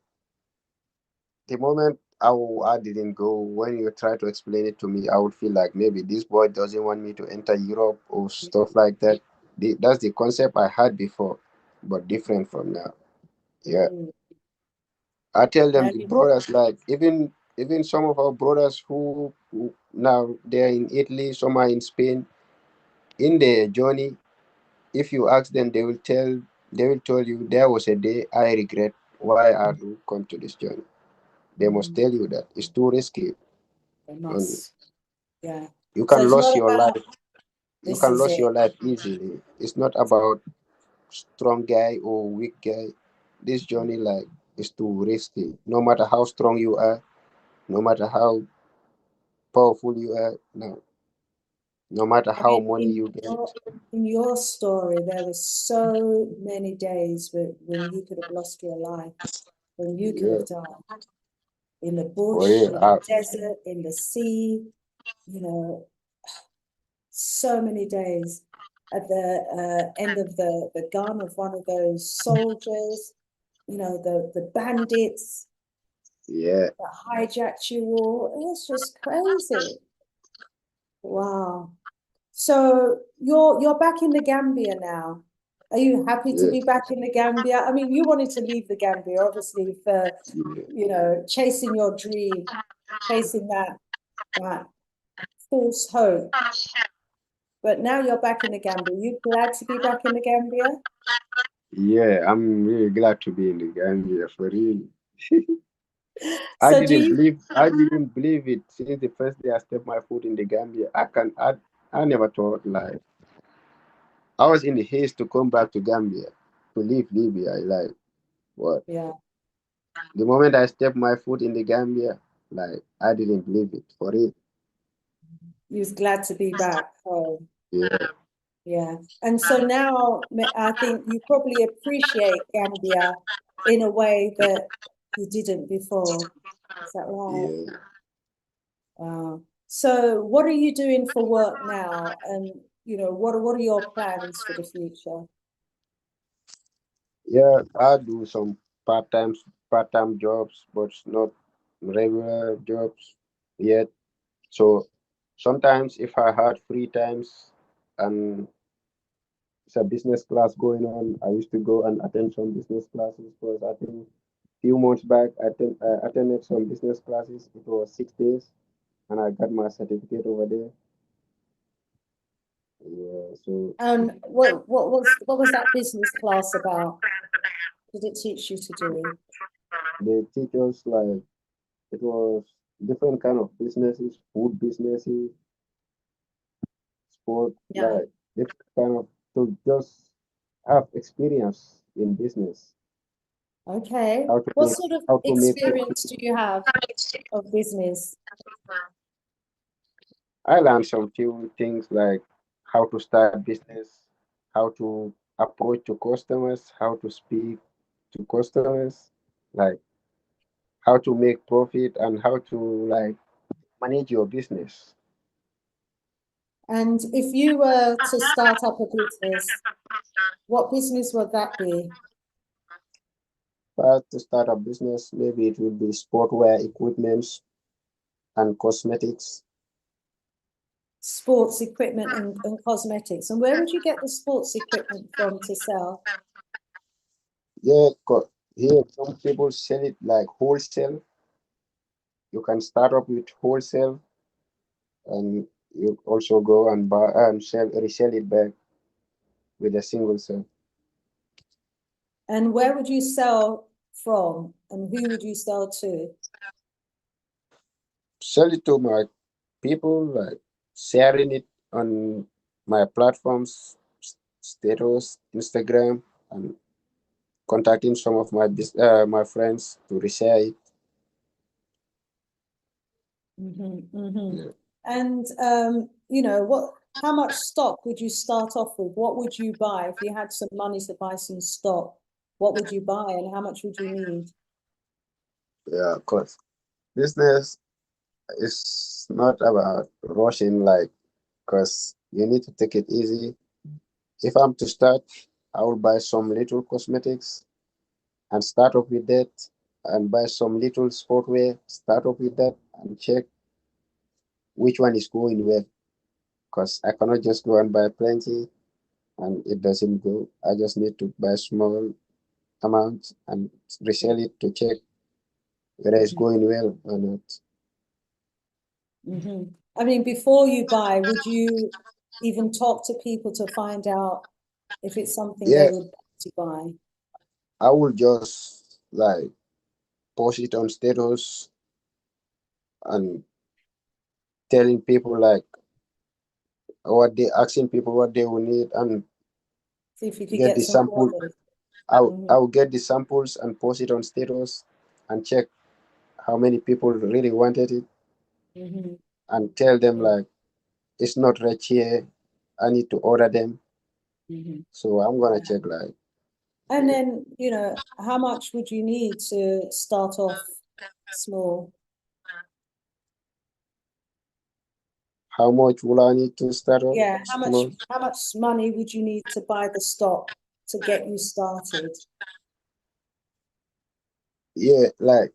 the moment I didn't go, when you try to explain it to me, I would feel like maybe this boy doesn't want me to enter Europe or stuff like that. That's the concept I had before, but different from now. Yeah. Mm. I tell them, Now the you, brothers, like, even some of our brothers who now they're in Italy, some are in Spain. In their journey, if you ask them, they will tell you there was a day I regret why I do come to this journey. They must mm, tell you that it's too risky, they and must. Yeah. you So can it's lose not your about life. You this can is lose it. your life easily. It's not about strong guy or weak guy. This journey, like, is too risky. No matter how strong you are, no matter how powerful you are, no matter I how mean, money you get. in your story, there were so many days when you could have lost your life, when you could Yeah, have died in the for bush, real. in the desert, in the sea, you know, so many days at the end of the gun of one of those soldiers, the bandits Yeah, that hijacked you all. It's just crazy. Wow. So you're back in the Gambia now. Are you happy to yeah, be back in the Gambia? I mean, you wanted to leave the Gambia, obviously, for yeah, chasing your dream, chasing that false hope. But now you're back in the Gambia. You glad to be back in the Gambia? yeah. I'm really glad to be in the Gambia, for real. I So do didn't you? believe I didn't believe it since the first day I stepped my foot in the Gambia. I never thought, like, I was in the haste to come back to Gambia, to leave Libya. Like, what? Yeah, The moment I stepped my foot in the Gambia, like, I didn't believe it, for real. you was glad to be back home. Yeah, Yeah. And so now I think you probably appreciate Gambia in a way that you didn't before. Is that right? yeah. Wow. So what are you doing for work now? And what are your plans for the future? Yeah, I do some part-time jobs, but not regular jobs yet. So sometimes if I had free times and it's a business class going on, I used to go and attend some business classes. Because I think few months back I attended some business classes. It was 6 days, and I got my certificate over there. Yeah, so And what was that business class about? What did it teach you to do? they teach us, like, it was different kind of businesses, food businesses, sport, Yeah. like different kind of, to just have experience in business, Okay. how to What make sort of how to make profit. experience do you have of business? I learned some few things, like how to start business, how to approach to customers, how to speak to customers, like how to make profit and how to, like, manage your business. And if you were to start up a business, what business would that be? But to start a business, maybe it will be sportwear equipments and cosmetics. Sports equipment and cosmetics. And where would you get the sports equipment from to sell? Yeah, here some people sell it like wholesale. You can start up with wholesale, and you also go and buy and resell it back with a single sale. And where would you sell from? And who would you sell to? Sell it to my people, like sharing it on my platforms, status, Instagram, and contacting some of my friends to reshare it. Mm-hmm, mm-hmm. Yeah. And what? how much stock would you start off with? What would you buy if you had some money to buy some stock? What would you buy and how much would you need? Yeah, of course. Business is not about rushing, like, because you need to take it easy. If I'm to start, I will buy some little cosmetics and start off with that, and buy some little sportwear, start off with that, and check which one is going well. Because I cannot just go and buy plenty and it doesn't go. I just need to buy small amount and resell it to check whether it's going well or not. I mean, before you buy, would you even talk to people to find out if it's something they Yeah, would like to buy? I will just like post it on status and telling people like what they asking people what they will need and See if you could get get the some sample. orders. I'll get the samples and post it on status and check how many people really wanted it and tell them like it's not right here. I need to order them. So I'm gonna check like And then, you know, how much would you need to start off small? how much will I need to start off Yeah, small? how much money would you need to buy the stock to get you started? Yeah, like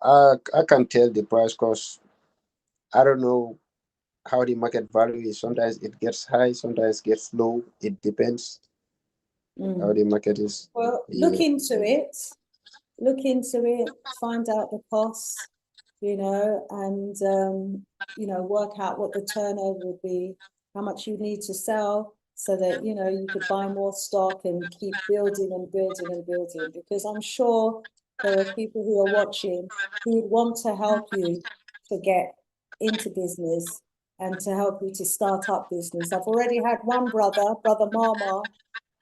I can tell the price because I don't know how the market value is. Sometimes it gets high, sometimes it gets low. It depends how the market is. Well, Yeah, look into it, find out the costs, you know, and you know, work out what the turnover would be, how much you need to sell so that, you know, you could buy more stock and keep building and building and building. Because I'm sure there are people who are watching who would want to help you to get into business and to help you to start up business. I've already had one brother Mama,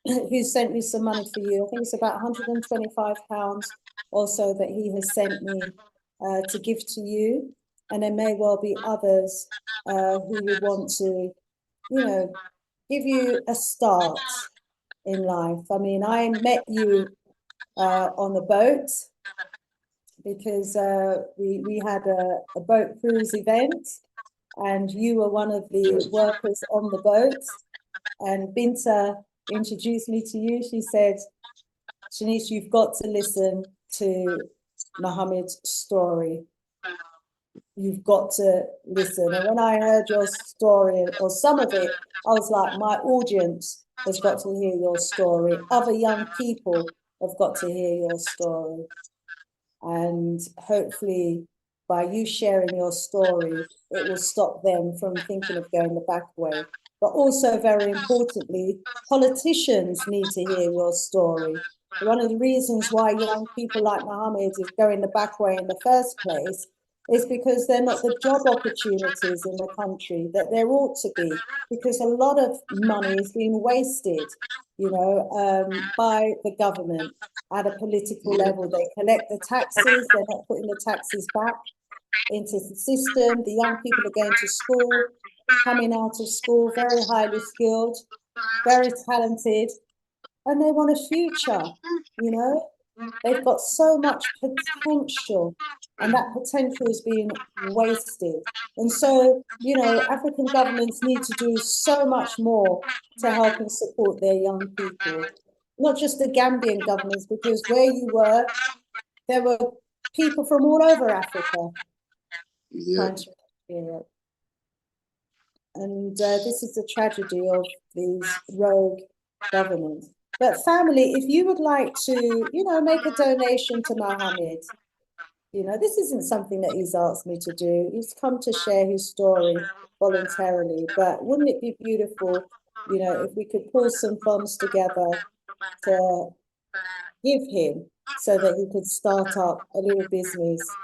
who sent me some money for you. I think it's about £125 or so that he has sent me to give to you. And there may well be others who would want to, you know, give you a start in life. I mean, I met you on the boat because we had a boat cruise event and you were one of the yes, workers on the boat. And Binta introduced me to you. She said, Shanice, you've got to listen to Mohammed's story. You've got to listen. And when I heard your story or some of it, I was like, my audience has got to hear your story. Other young people have got to hear your story. And hopefully, by you sharing your story, it will stop them from thinking of going the back way. But also, very importantly, politicians need to hear your story. One of the reasons why young people like Mohammed is going the back way in the first place is because they're not the job opportunities in the country that there ought to be, because a lot of money is being wasted, you know, by the government at a political yeah, level. They collect the taxes, they're not putting the taxes back into the system. The young people are going to school, coming out of school, very highly skilled, very talented, and they want a future, you know. They've got so much potential, and that potential is being wasted. And so, you know, African governments need to do so much more to help and support their young people. Not just the Gambian governments, because where you were, there were people from all over Africa yeah, trying to Europe. And this is the tragedy of these rogue governments. But family, if you would like to, you know, make a donation to Mohammed, you know, this isn't something that he's asked me to do. He's come to share his story voluntarily. But wouldn't it be beautiful, you know, if we could pull some funds together to give him so that he could start up a little business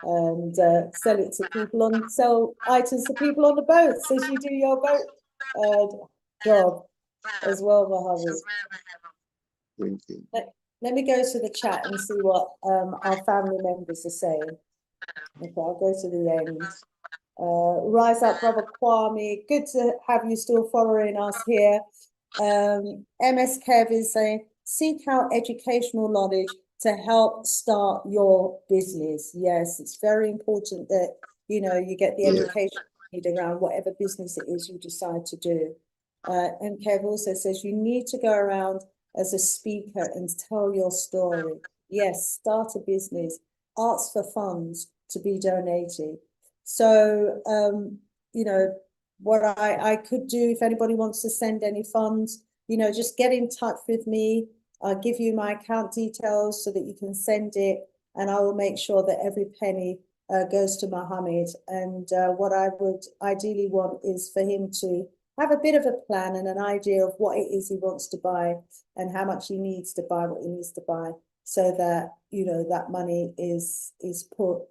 and sell it to people sell items to people on the boats as you do your boat job as well, Mohammed. thank you. Let me go to the chat and see what our family members are saying. Okay, I'll go to the end. Rise up, brother Kwame. Good to have you still following us here. MS Kev is saying, seek out educational knowledge to help start your business. Yes, it's very important that, you know, you get the education you need around whatever business it is you decide to do. And Kev also says you need to go around as a speaker and tell your story. Yes, start a business, ask for funds to be donated. So, you know, what I could do, if anybody wants to send any funds, you know, just get in touch with me. I'll give you my account details so that you can send it, and I will make sure that every penny goes to Mohammed. And what I would ideally want is for him to have a bit of a plan and an idea of what it is he wants to buy and how much he needs to buy what he needs to buy, so that, you know, that money is put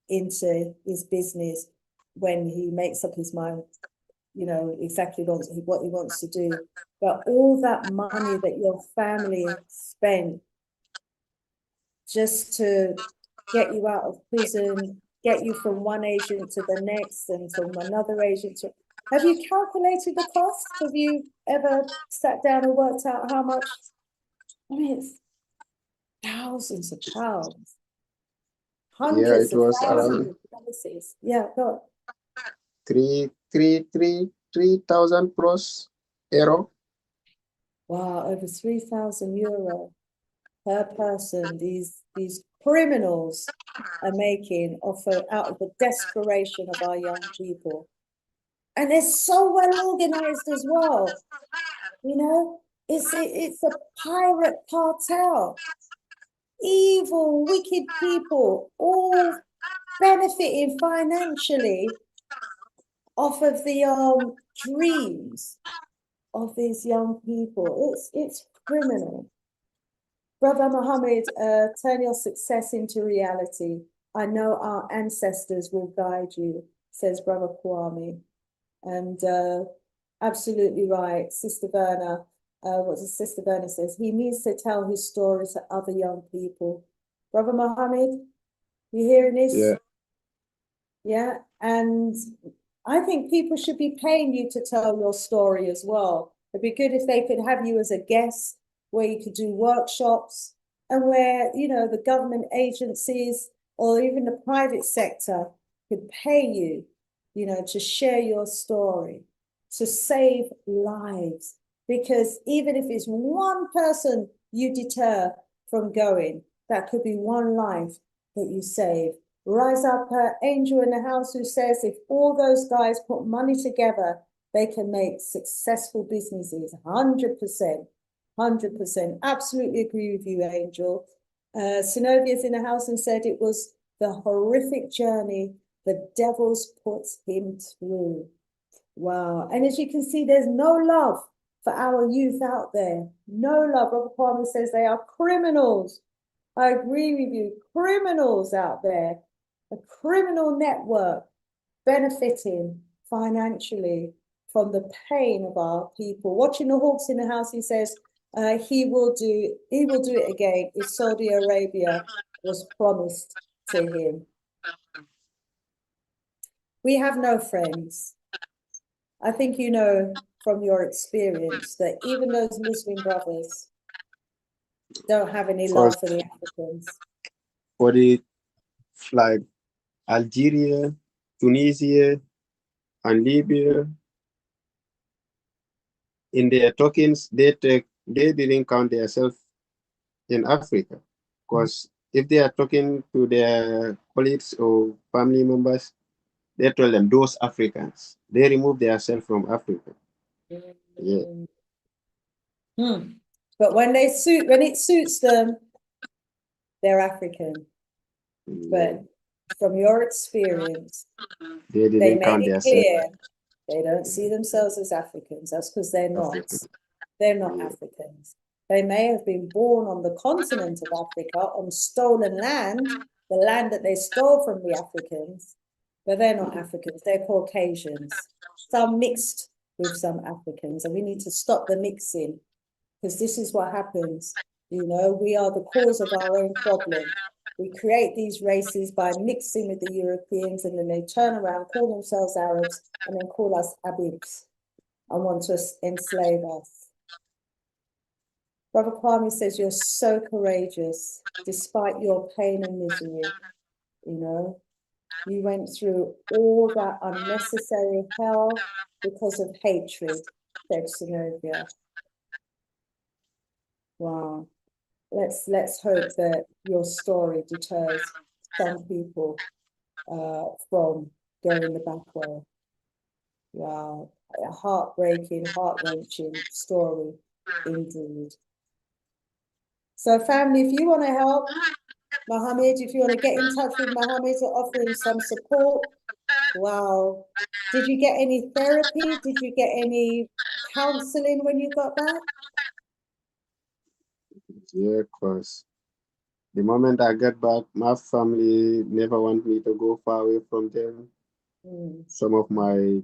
into his business when he makes up his mind, you know, exactly what he wants to do. But all that money that your family spent just to get you out of prison, get you from one agent to the next and from another agent to... Have you calculated the cost? Have you ever sat down and worked out how much? I mean, it's thousands of pounds, hundreds it of was thousands around of policies. Yeah, God. 3,000 plus euro. Wow, over 3,000 euro per person. These criminals are making out of the desperation of our young people. And they're so well organized as well. You know, it's a pirate cartel. Evil, wicked people, all benefiting financially off of the dreams of these young people. It's criminal. Brother Mohammed, turn your success into reality. I know our ancestors will guide you, says Brother Kwame. And absolutely right, Sister Verna. What Sister Verna says, he needs to tell his story to other young people. Brother Mohammed, you hearing this? Yeah. Yeah, and I think people should be paying you to tell your story as well. It'd be good if they could have you as a guest, where you could do workshops, and where, you know, the government agencies or even the private sector could pay you, you know, to share your story, to save lives. Because even if it's one person you deter from going, that could be one life that you save. Rise up, angel in the house who says if all those guys put money together, they can make successful businesses. 100%. 100%. Absolutely agree with you, Angel. Synovia's in the house and said it was the horrific journey the devil's put him through. Wow. And as you can see, there's no love for our youth out there. No love. Robert Palmer says they are criminals. I agree with you. Criminals out there. A criminal network benefiting financially from the pain of our people. Watching the Hawks in the house, he says he will do it again if Saudi Arabia was promised to him. We have no friends. I think you know from your experience that even those Muslim brothers don't have any love for the Africans. For the like Algeria, Tunisia, and Libya, in their tokens, they didn't count themselves in Africa, because if they are talking to their colleagues or family members, they tell them those Africans. They remove themselves from Africa. Yeah. But when it suits them, they're African. But from your experience, they made count it themselves. clear they don't see themselves as Africans. That's because they're not. They're not Africans. They may have been born on the continent of Africa on stolen land, the land that they stole from the Africans, but they're not Africans. They're Caucasians. Some mixed with some Africans, and we need to stop the mixing, because this is what happens You know, we are the cause of our own problem. We create these races by mixing with the Europeans, and then they turn around, call themselves Arabs, and then call us Habibs and want to enslave us. Brother Kwame says, you're so courageous, despite your pain and misery. You know, you went through all that unnecessary hell because of hatred, said Synovia. Wow. Let's hope that your story deters some people from going the back way. Wow. A heartbreaking, heart-wrenching story indeed. So family, if you want to help Mohammed, if you want to get in touch with Mohammed or offer him some support, wow. Did you get any therapy? Did you get any counseling when you got back? Yeah, because the moment I get back, my family never want me to go far away from them. Some of my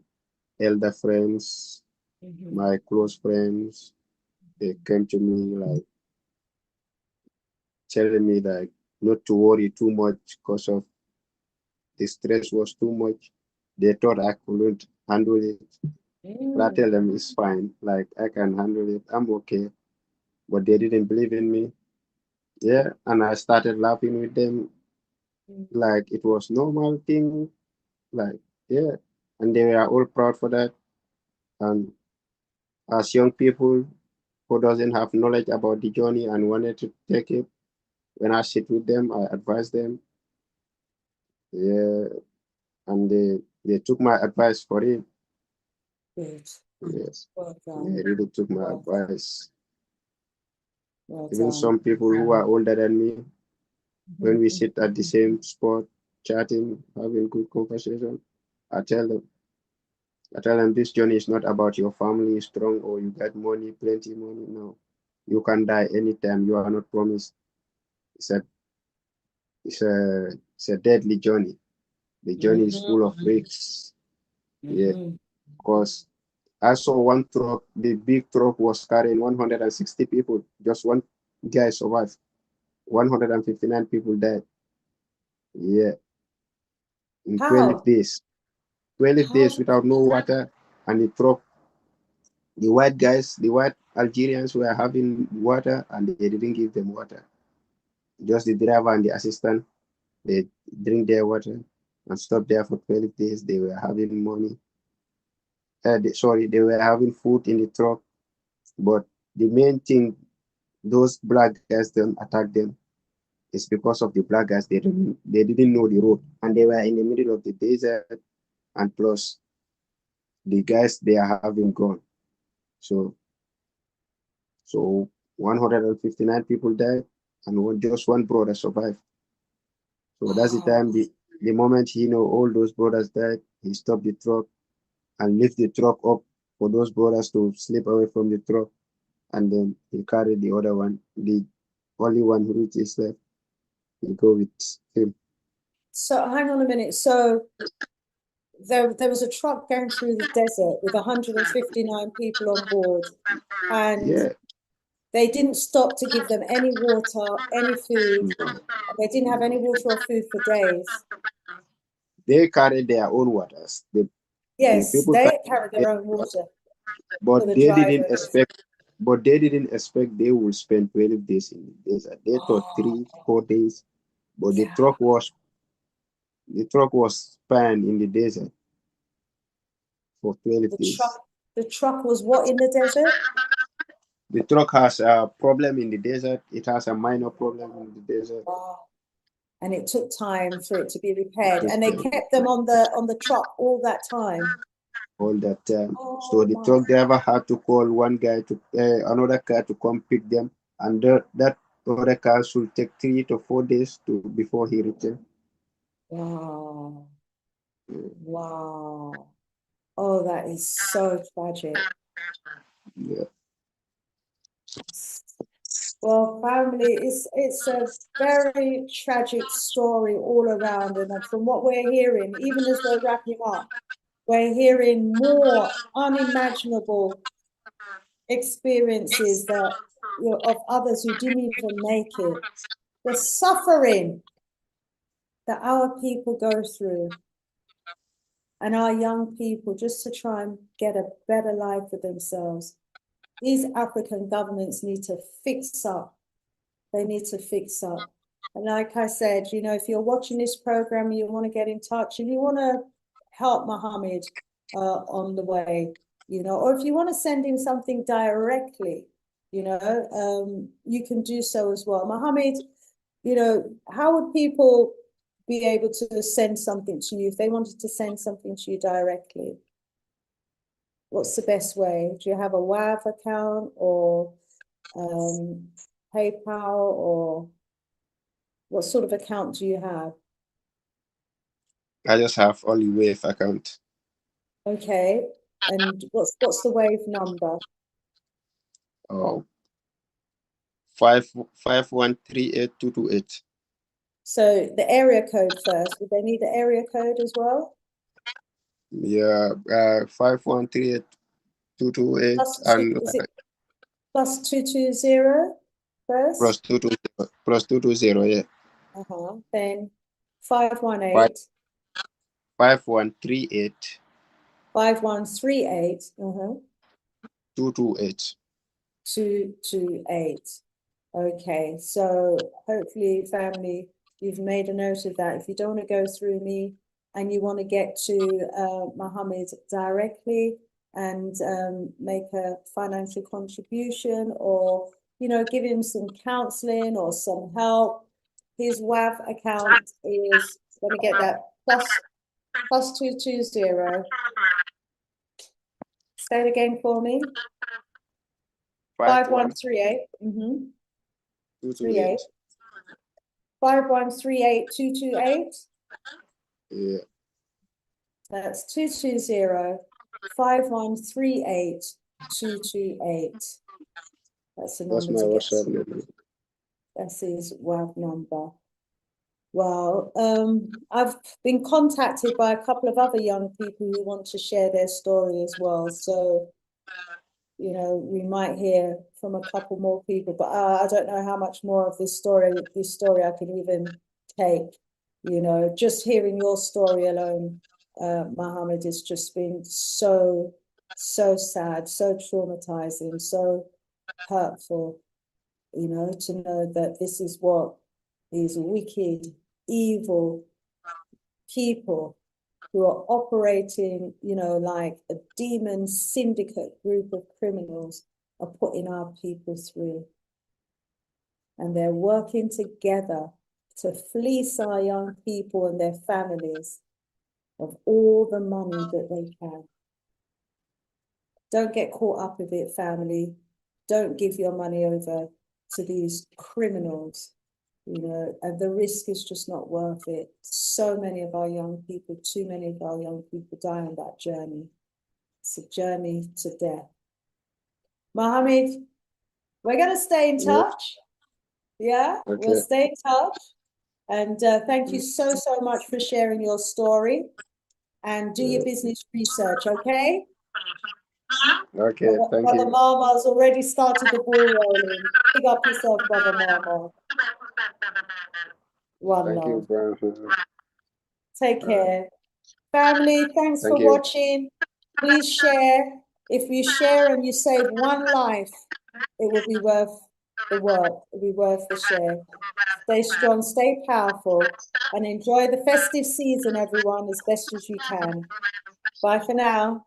elder friends, my close friends, they came to me like telling me like not to worry too much because of the stress was too much. They thought I couldn't handle it. But I tell them it's fine, like I can handle it, I'm okay. But they didn't believe in me. Yeah, and I started laughing with them like it was normal thing, like yeah, and they were all proud for that. And as young people who doesn't have knowledge about the journey and wanted to take it, when I sit with them, I advise them. Yeah, and they took my advice for it. Good. Yes, Well done. they really took my Well advice. Well Even done. some people who are older than me, when we sit at the same spot, chatting, having good conversation, I tell them, this journey is not about your family is strong or you got money, plenty money. No, you can die anytime. You are not promised. It's a it's a deadly journey. The journey is full of risks. Yeah, because I saw one truck. The big truck was carrying 160 people. Just one guy survived. 159 people died. Yeah, in 12 How? days. 12 How? days without no water, and the truck. The white guys, the white Algerians were having water, and they didn't give them water. Just the driver and the assistant, they drink their water and stop there for 12 days. They were having money. They were having food in the truck. But the main thing, those black guys don't attack them. It's because of the black guys. They didn't know the road, and they were in the middle of the desert, and plus the guys they are having gone. So 159 people died, and just one brother survived. So that's the time, the moment he know all those brothers died, he stopped the truck and lift the truck up for those brothers to slip away from the truck, and then he carried the other one, the only one who is left. He go with him. So hang on a minute. So there was a truck going through the desert with 159 people on board, and Yeah, they didn't stop to give them any water, any food. They didn't have any water or food for days. they carried their own waters. The Yes, people they carried carried their their own own water, water for but the they didn't drivers. expect. But they didn't expect they would spend 12 days in the desert. They thought Oh, 3, 4 days, but yeah. the truck was spanned in the desert for 12 The days. truck was what in the desert? The truck has a problem in the desert. It has a minor problem in the desert. Oh, and it took time for it to be repaired. Just And they kept them on the truck all that time. all that time. So Oh the my. truck driver had to call one guy to another car to come pick them, and that other car should take 3 to 4 days to before he returned. Wow. Wow. Oh, that is so tragic. Yeah. Well, family, it's a very tragic story all around, and from what we're hearing, even as we're wrapping up, we're hearing more unimaginable experiences that of others who didn't even make it, the suffering that our people go through, and our young people, just to try and get a better life for themselves. These African governments need to fix up. They need to fix up. And like I said, you know, if you're watching this program, you want to get in touch and you want to help Mohammad on the way, you know, or if you want to send him something directly, you know, you can do so as well. Mohammad, you know, how would people be able to send something to you if they wanted to send something to you directly? What's the best way? Do you have a WAV account or PayPal, or what sort of account do you have? I just have only Wave account. Okay, and what's the Wave number? Oh, 5138228. So the area code first. Would they need the area code as well? Yeah, 5138228 and Is it plus 220 first? plus 220, plus 220, yeah. Then 518. 5138. 5138. 228. 228. Okay, so hopefully, family, you've made a note of that. If you don't want to go through me and you want to get to Mohammad directly and make a financial contribution, or, you know, give him some counseling or some help, his WAV account is, let me get that, plus 220. Say it again for me. 5138. 38. 5138228. Yeah. That's 220-5138-228. That's the That's number my to get. WhatsApp number. That's his WAV number. Well, I've been contacted by a couple of other young people who want to share their story as well. So, you know, we might hear from a couple more people, but I don't know how much more of this story I can even take. You know, just hearing your story alone, Mohammad, has just been so sad, so traumatizing, so hurtful, you know, to know that this is what these wicked, evil people who are operating, you know, like a demon syndicate group of criminals are putting our people through. And they're working together to fleece our young people and their families of all the money that they can. Don't get caught up with it, family. Don't give your money over to these criminals, you know, and the risk is just not worth it. So many of our young people, too many of our young people die on that journey. It's a journey to death. Mohammad, we're going to stay in touch. Yeah, Okay. we'll stay in touch. And thank you so much for sharing your story. And do your business research, okay? Okay, thank Brother you. Marma's already started the ball rolling. Pick up yourself, Brother Marma. One Thank you, love. bro. Take care. Family, thanks Thank for you. watching. Please share. If you share and you save one life, it will be worth the work. It will be worth the share. Stay strong, stay powerful, and enjoy the festive season, everyone, as best as you can. Bye for now.